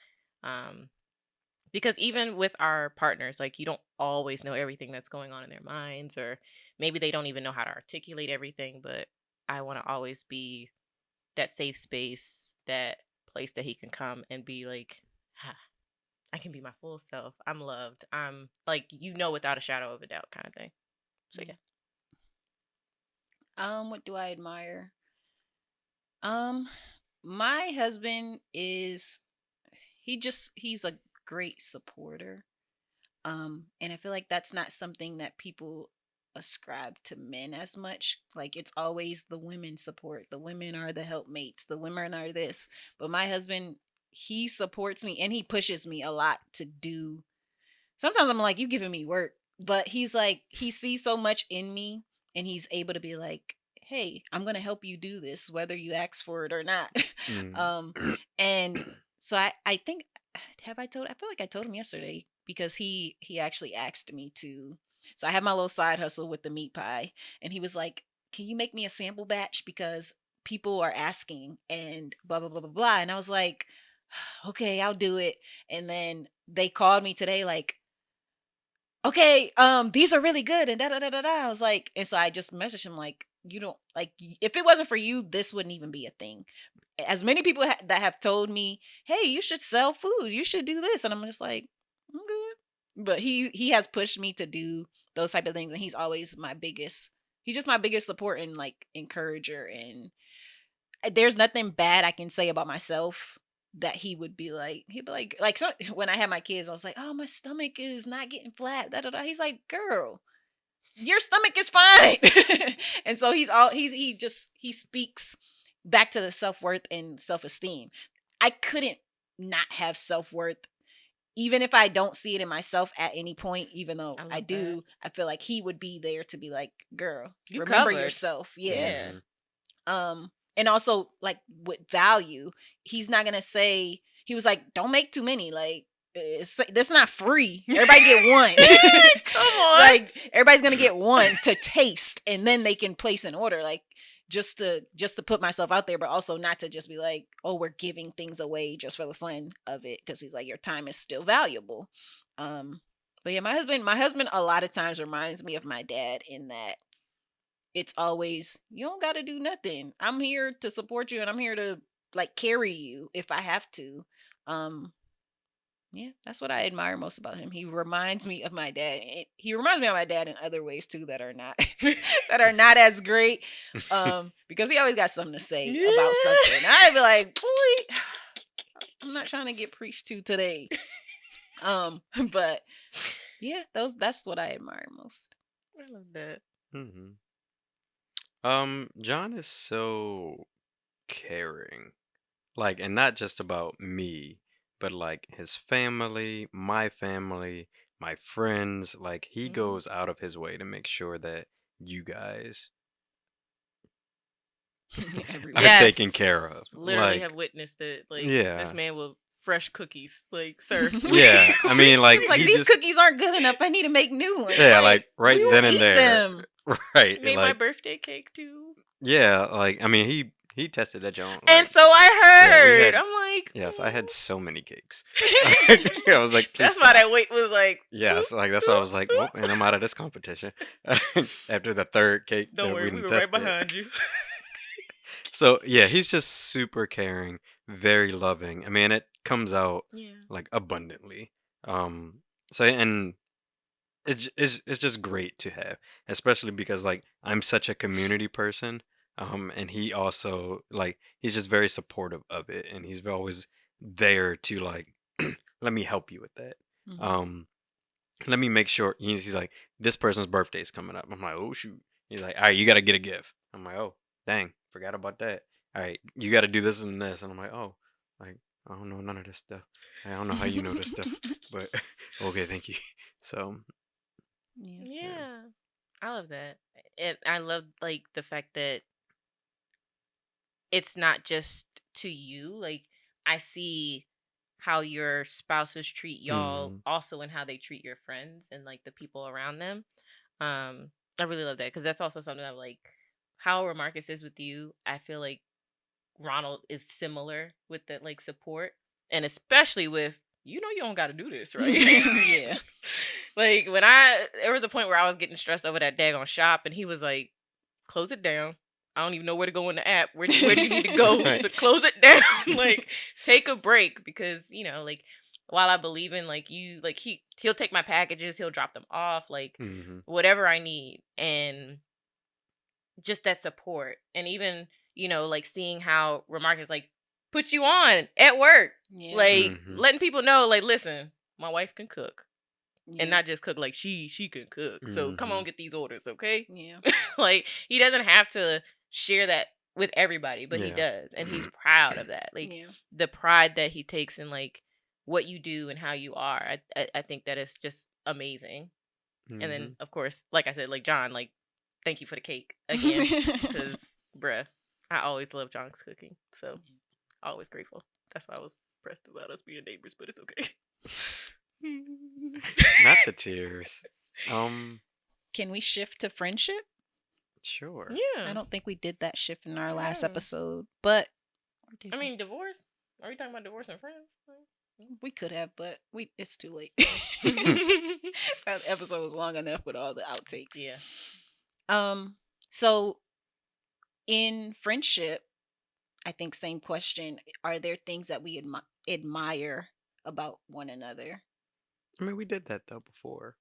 Speaker 1: Because even with our partners, like, you don't always know everything that's going on in their minds, or maybe they don't even know how to articulate everything. But I want to always be that safe space, that place that he can come and be like, "Ah, I can be my full self. I'm loved. I'm like, without a shadow of a doubt kind of thing." So yeah.
Speaker 3: What do I admire? Um, my husband is he's a great supporter. And I feel like that's not something that people ascribe to men as much. Like it's always the women support. The women are the helpmates. The women are this. But my husband, he supports me and he pushes me a lot to do. Sometimes I'm like, you giving me work. But he's like, he sees so much in me and he's able to be like, hey, I'm gonna help you do this, whether you ask for it or not.
Speaker 2: Mm.
Speaker 3: um, and so I think I feel like I told him yesterday because he actually asked me to. So I have my little side hustle with the meat pie, and he was like, "Can you make me a sample batch because people are asking and blah blah blah blah blah." And I was like, "Okay, I'll do it." And then they called me today like, "Okay, these are really good," and da da da da da. I was like, and so I just messaged him like, "You don't like if it wasn't for you, this wouldn't even be a thing." As many people that have told me, "Hey, you should sell food. You should do this," and I'm just like, "I'm good." But he has pushed me to do those type of things, and he's always my biggest. He's just my biggest support and like encourager. And there's nothing bad I can say about myself that he'd be like so, when I had my kids, I was like, "Oh, my stomach is not getting flat." Da, da, da. He's like, "Girl, your stomach is fine." And so he speaks back to the self-worth and self-esteem. I couldn't not have self-worth even if I don't see it in myself at any point, even though
Speaker 1: I
Speaker 3: I
Speaker 1: love that.
Speaker 3: do. I feel like he would be there to be like, "Girl,
Speaker 1: You
Speaker 3: remember
Speaker 1: covered.
Speaker 3: yourself." Yeah.
Speaker 1: Yeah.
Speaker 3: And also like with value, he's not gonna say, he was like, "Don't make too many, like that's not free. Everybody get one."
Speaker 1: Come on.
Speaker 3: Like everybody's gonna get one to taste and then they can place an order. Like just to put myself out there, but also not to just be like, "Oh, we're giving things away just for the fun of it," because he's like, your time is still valuable. But yeah, my husband a lot of times reminds me of my dad in that it's always, you don't got to do nothing. I'm here to support you and I'm here to like carry you if I have to. Um yeah, that's what I admire most about him. He reminds me of my dad. He reminds me of my dad in other ways too that are not that are not as great. Because he always got something to say about something. I'd be like, "Boy, I'm not trying to get preached to today." But yeah, that's what I admire most.
Speaker 1: I love that.
Speaker 2: Hmm. John is so caring. Like, and not just about me, but like his family, my friends. Like, he
Speaker 1: Mhm.
Speaker 2: goes out of his way to make sure that you guys
Speaker 3: Everywhere.
Speaker 2: are taken
Speaker 1: Yes.
Speaker 2: care of.
Speaker 1: Literally
Speaker 2: Like,
Speaker 1: have witnessed it. Like, this
Speaker 2: yeah,
Speaker 1: man will fresh cookies. Like, sir.
Speaker 2: yeah. I mean, like,
Speaker 3: He's like,
Speaker 2: he
Speaker 3: "These
Speaker 2: just,
Speaker 3: cookies aren't good enough. I need to make new ones."
Speaker 2: yeah,
Speaker 3: Like,
Speaker 2: like right
Speaker 3: we will
Speaker 2: then and
Speaker 3: eat
Speaker 2: there,
Speaker 3: them.
Speaker 2: right?
Speaker 1: Made my
Speaker 2: Like,
Speaker 1: birthday cake too.
Speaker 2: yeah, like, I mean, he tested that joint.
Speaker 1: And
Speaker 2: Like,
Speaker 1: so I
Speaker 2: yeah, we
Speaker 1: heard.
Speaker 2: had,
Speaker 1: I'm like,
Speaker 2: yes, I had
Speaker 1: "Mm."
Speaker 2: so many cakes. I was like, please
Speaker 1: That's why
Speaker 2: stop.
Speaker 1: that weight was like,
Speaker 2: Yes, like that's why I was like, well, and I'm out of this competition after the third cake
Speaker 1: don't
Speaker 2: that
Speaker 1: worry,
Speaker 2: we
Speaker 1: we
Speaker 2: done
Speaker 1: were right
Speaker 2: tested.
Speaker 1: behind you.
Speaker 2: So yeah, he's just super caring, very loving. I mean, it comes out
Speaker 1: Yeah.
Speaker 2: like abundantly. Um, so and it's just great to have, especially because like I'm such a community person. And he also like he's just very supportive of it, and he's always there to like let me help you with that.
Speaker 3: Mhm.
Speaker 2: Let me make sure he's like this person's birthday is coming up. I'm like, oh shoot. He's like, all right, you got to get a gift. I'm like, oh dang, forgot about that. All right, you got to do this and this. And I'm like, oh, like I don't know none of this stuff. I don't know how you know this stuff, but okay, thank you. So
Speaker 3: Yeah.
Speaker 1: Yeah. I love that. And I love like the fact that it's not just to you. Like, I see how your spouses treat y'all
Speaker 2: mm,
Speaker 1: also, and how they treat your friends and like the people around them. I really love that because that's also something I'm like, how Marcus is with you. I feel like Ronald is similar with the like support, and especially with you know you don't got to do this, right?
Speaker 3: Yeah.
Speaker 1: Like there was a point where I was getting stressed over that daggone shop, and he was like, "Close it down. I don't even know where to go in the app. Where do you need to go
Speaker 2: Right.
Speaker 1: to close it down? Like, take a break because like while I believe in like you, like he'll take my packages, he'll drop them off, like
Speaker 2: Mhm.
Speaker 1: whatever I need, and just that support, and even like seeing how Remarkers like put you on at work,
Speaker 3: Yeah.
Speaker 1: like
Speaker 2: Mhm.
Speaker 1: letting people know, like, listen, my wife can cook,
Speaker 3: Yeah.
Speaker 1: and not just cook, like she can cook. So come on,
Speaker 2: Mhm.
Speaker 1: get these orders, okay?
Speaker 3: Yeah.
Speaker 1: Like he doesn't have to share that with everybody, but he
Speaker 2: Yeah.
Speaker 1: does, and he's proud of that. Like
Speaker 3: Yeah.
Speaker 1: the pride that he takes in like what you do and how you are. I think that is just amazing. And then
Speaker 2: Mhm.
Speaker 1: of course, like I said, like John, like thank you for the cake again, because bruh, I always love John's cooking, so always grateful. That's why I was pressed about us being neighbors, but it's okay.
Speaker 2: Not the tears.
Speaker 3: Can we shift to friendship?
Speaker 2: Sure.
Speaker 1: Yeah.
Speaker 3: I don't think we did that shift in our last
Speaker 1: Yeah.
Speaker 3: episode, but
Speaker 1: I mean, divorce. Are we talking about divorce and friends?
Speaker 3: we could have, but it's too late. That episode was long enough with all the outtakes.
Speaker 1: Yeah.
Speaker 3: So in friendship, I think same question. Are there things that we admire about one another?
Speaker 2: I mean, we did that though before.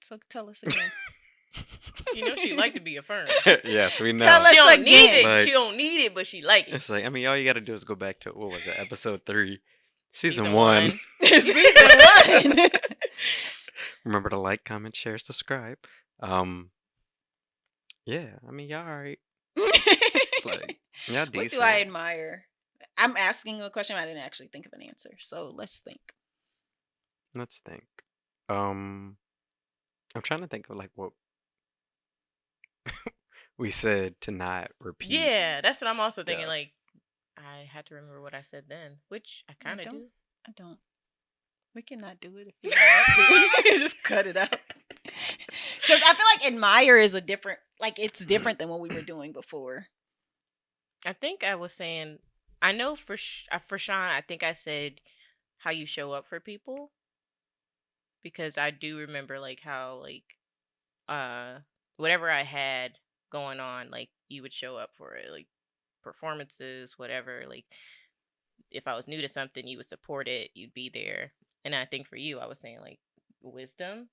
Speaker 3: So tell us again.
Speaker 1: She like to be affirmed.
Speaker 2: Yes, we know.
Speaker 3: Tell us
Speaker 1: She don't
Speaker 3: again.
Speaker 1: need it.
Speaker 2: Like-
Speaker 1: She don't need it, but she like it.
Speaker 2: It's like, I mean, all you got to do is go back to, what was it, episode 3, season
Speaker 1: Season
Speaker 2: 1.
Speaker 3: Season 1.
Speaker 2: Remember to like, comment, share, subscribe. Yeah, I mean, y'all all right. Like, y'all
Speaker 3: What
Speaker 2: decent.
Speaker 3: do I admire? I'm asking a question. I didn't actually think of an answer. So let's think.
Speaker 2: Let's think. I'm trying to think of like what we said to not repeat.
Speaker 1: Yeah, that's what I'm also thinking.
Speaker 2: stuff.
Speaker 1: Like, I had to remember what I said then, which I kind of do.
Speaker 3: I don't. We cannot do it if you want to. Just cut it out. Because I feel like admire is it's different than what we were doing before.
Speaker 1: I think I was saying, I know for Shaun, I think I said how you show up for people, because I do remember like how like whatever I had going on, like you would show up for it, like performances, whatever. Like if I was new to something, you would support it, you'd be there. And I think for you, I was saying like wisdom.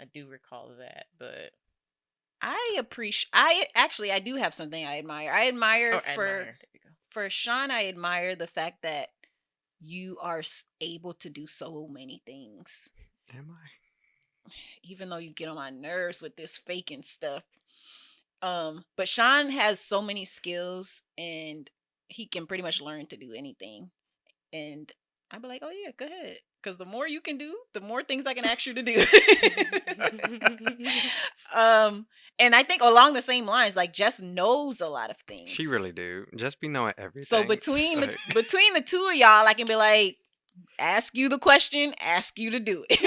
Speaker 1: I do recall that, but
Speaker 3: I do have something I admire. I admire
Speaker 1: There we go.
Speaker 3: for Shaun, I admire the fact that you are able to do so many things.
Speaker 2: Am I?
Speaker 3: Even though you get on my nerves with this faking stuff. But Shaun has so many skills and he can pretty much learn to do anything. And I'd be like, oh yeah, go ahead. Because the more you can do, the more things I can ask you to do. And I think along the same lines, like Jess knows a lot of things.
Speaker 2: She really do. Just be knowing everything.
Speaker 3: So between the two of y'all, I can be like, ask you the question, ask you to do it.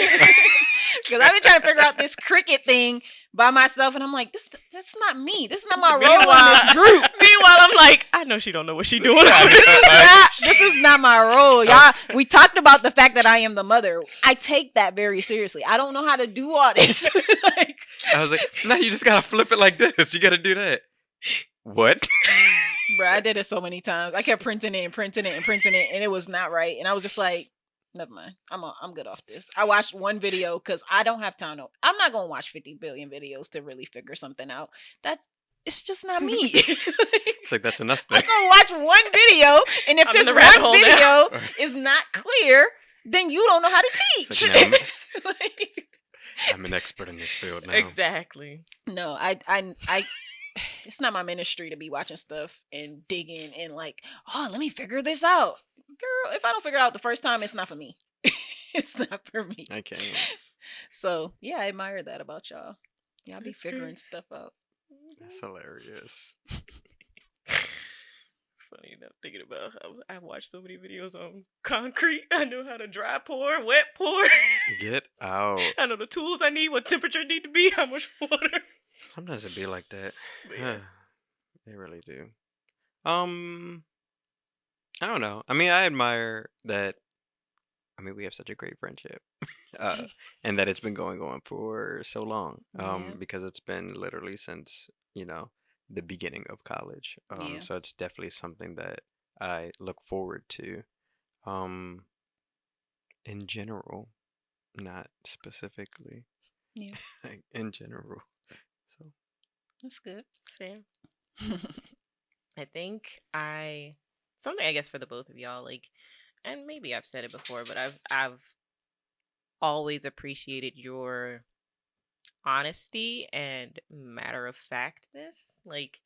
Speaker 3: Because I've been trying to figure out this cricket thing by myself, and I'm like, that's not me. This is not my role in this group.
Speaker 1: Meanwhile, I'm like, I know she don't know what she doing.
Speaker 3: This is not my role, y'all. We talked about the fact that I am the mother. I take that very seriously. I don't know how to do all this. Like,
Speaker 2: I was like, no, you just gotta flip it like this. You gotta do that. What?
Speaker 3: bro, I did it so many times. I kept printing it, and it was not right. And I was just like, never mind. I'm good off this. I watched one video because I don't have time. I'm not gonna watch 50 billion videos to really figure something out. It's just not me.
Speaker 2: It's like, that's enough thing.
Speaker 3: I'm gonna watch one video, and if
Speaker 1: I'm in
Speaker 3: this
Speaker 1: the rabbit
Speaker 3: one
Speaker 1: hole
Speaker 3: video is not clear, then you don't know how to teach.
Speaker 2: It's like, now
Speaker 3: Like,
Speaker 2: I'm an expert in this field now.
Speaker 1: Exactly.
Speaker 3: no, I it's not my ministry to be watching stuff and digging and like, oh, let me figure this out. Girl, if I don't figure it out the first time, it's not for me. It's not for me.
Speaker 2: I can't.
Speaker 3: So yeah, I admire that about y'all. Y'all be
Speaker 1: That's
Speaker 3: figuring
Speaker 1: great.
Speaker 3: stuff out.
Speaker 2: That's hilarious.
Speaker 1: It's funny enough thinking about how I watched so many videos on concrete. I know how to dry pour, wet pour.
Speaker 2: Get out.
Speaker 1: I know the tools I need, what temperature it need to be, how much water.
Speaker 2: Sometimes it be like that.
Speaker 1: But yeah.
Speaker 2: They really do. I don't know. I mean, I admire that mean, we have such a great friendship, and that it's been going on for so long.
Speaker 3: Yeah.
Speaker 2: Because it's been literally since the beginning of college.
Speaker 3: Yeah.
Speaker 2: So it's definitely something that I look forward to. Um, in general, not specifically.
Speaker 3: Yeah.
Speaker 2: Like, in general. So
Speaker 3: That's good.
Speaker 1: Same. I think something I guess for the both of y'all, like, and maybe I've said it before, but I've always appreciated your honesty and matter of factness. Like,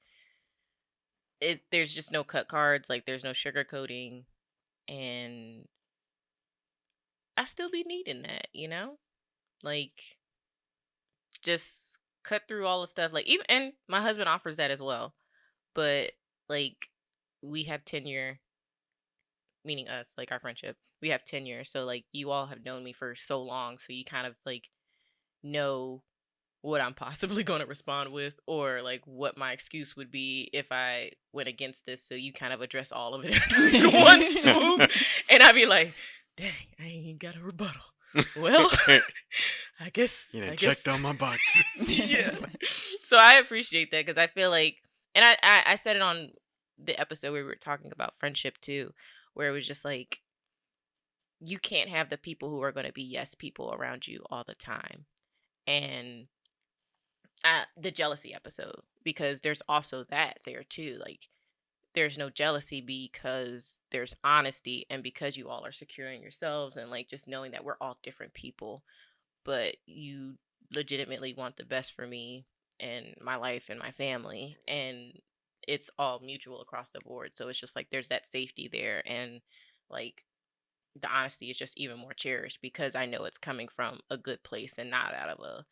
Speaker 1: there's just no cut cards, like there's no sugarcoating, and I still be needing that, like, just cut through all the stuff, like, even, and my husband offers that as well, but like, we have tenure, meaning us, like our friendship, we have tenure, so like you all have known me for so long, so you kind of like know what I'm possibly going to respond with, or like what my excuse would be if I went against this, so you kind of address all of it in one swoop, and I'd be like, dang, I ain't got a rebuttal. Well, I guess
Speaker 2: checked all my boxes.
Speaker 1: Yeah. So I appreciate that, because I feel like, and I said it on the episode where we were talking about friendship too, where it was just like, you can't have the people who are going to be yes people around you all the time. And the jealousy episode, because there's also that there too. Like, there's no jealousy because there's honesty, and because you all are securing yourselves, and like just knowing that we're all different people, but you legitimately want the best for me and my life and my family, and it's all mutual across the board. So it's just like there's that safety there, and like the honesty is just even more cherished because I know it's coming from a good place and not out of a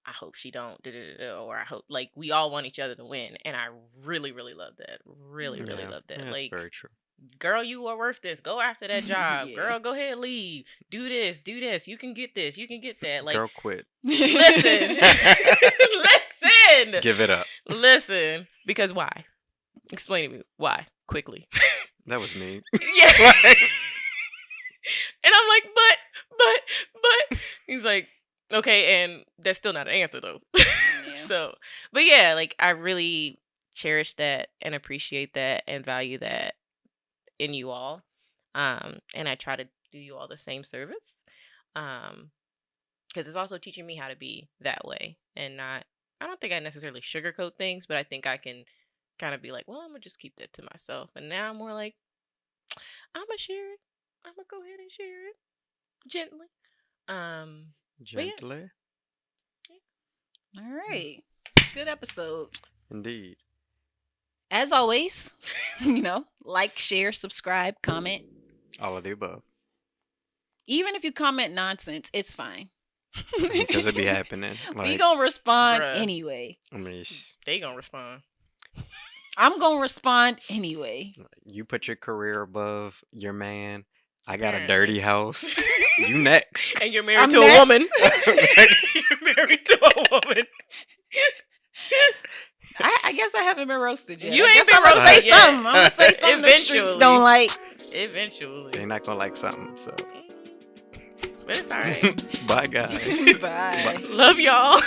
Speaker 1: I hope she don't or I hope, like, we all want each other to win, and I really really love that. Really really love that.
Speaker 2: Yeah,
Speaker 1: Like,
Speaker 2: that's very true.
Speaker 1: girl, you are worth this. Go after that job.
Speaker 3: Yeah.
Speaker 1: Girl, go ahead, leave. Do this. You can get this. You can get that. Like,
Speaker 2: Girl, quit.
Speaker 1: listen. Listen.
Speaker 2: Give it up.
Speaker 1: Listen. Because why? Explain to me why, quickly.
Speaker 2: That was me.
Speaker 1: Yeah. And I'm like, but. He's like, okay, and that's still not an answer though.
Speaker 3: Yeah.
Speaker 1: So, but yeah, like, I really cherish that and appreciate that and value that in you all. And I try to do you all the same service. Because it's also teaching me how to be that way, and not, I don't think I necessarily sugarcoat things, but I think I can kind of be like, well, I'm gonna just keep that to myself. And now I'm more like, I'm gonna share it. I'm gonna go ahead and share it gently. But yeah.
Speaker 2: Gently.
Speaker 3: All right. Good episode.
Speaker 2: Indeed.
Speaker 3: As always, like, share, subscribe, comment.
Speaker 2: All of the above.
Speaker 3: Even if you comment nonsense, it's fine.
Speaker 2: Because it be happening. Like,
Speaker 3: We gonna respond
Speaker 1: Bruh.
Speaker 3: anyway.
Speaker 2: I mean,
Speaker 1: They gonna respond.
Speaker 3: I'm gonna respond anyway.
Speaker 2: you put your career above your man. I got a
Speaker 1: Apparently.
Speaker 2: dirty house. You next.
Speaker 1: And you're married
Speaker 3: I'm
Speaker 1: to a
Speaker 3: next.
Speaker 1: woman. You're married to a woman.
Speaker 3: I guess I haven't been roasted yet.
Speaker 1: You
Speaker 3: I
Speaker 1: ain't
Speaker 3: guess
Speaker 1: been
Speaker 3: I'm gonna say
Speaker 1: roasted yet.
Speaker 3: something. I'm gonna say something the streets
Speaker 1: Eventually.
Speaker 3: don't like.
Speaker 1: Eventually.
Speaker 2: They're not gonna like something. So,
Speaker 1: But it's alright.
Speaker 2: bye guys.
Speaker 3: Bye.
Speaker 1: Love y'all.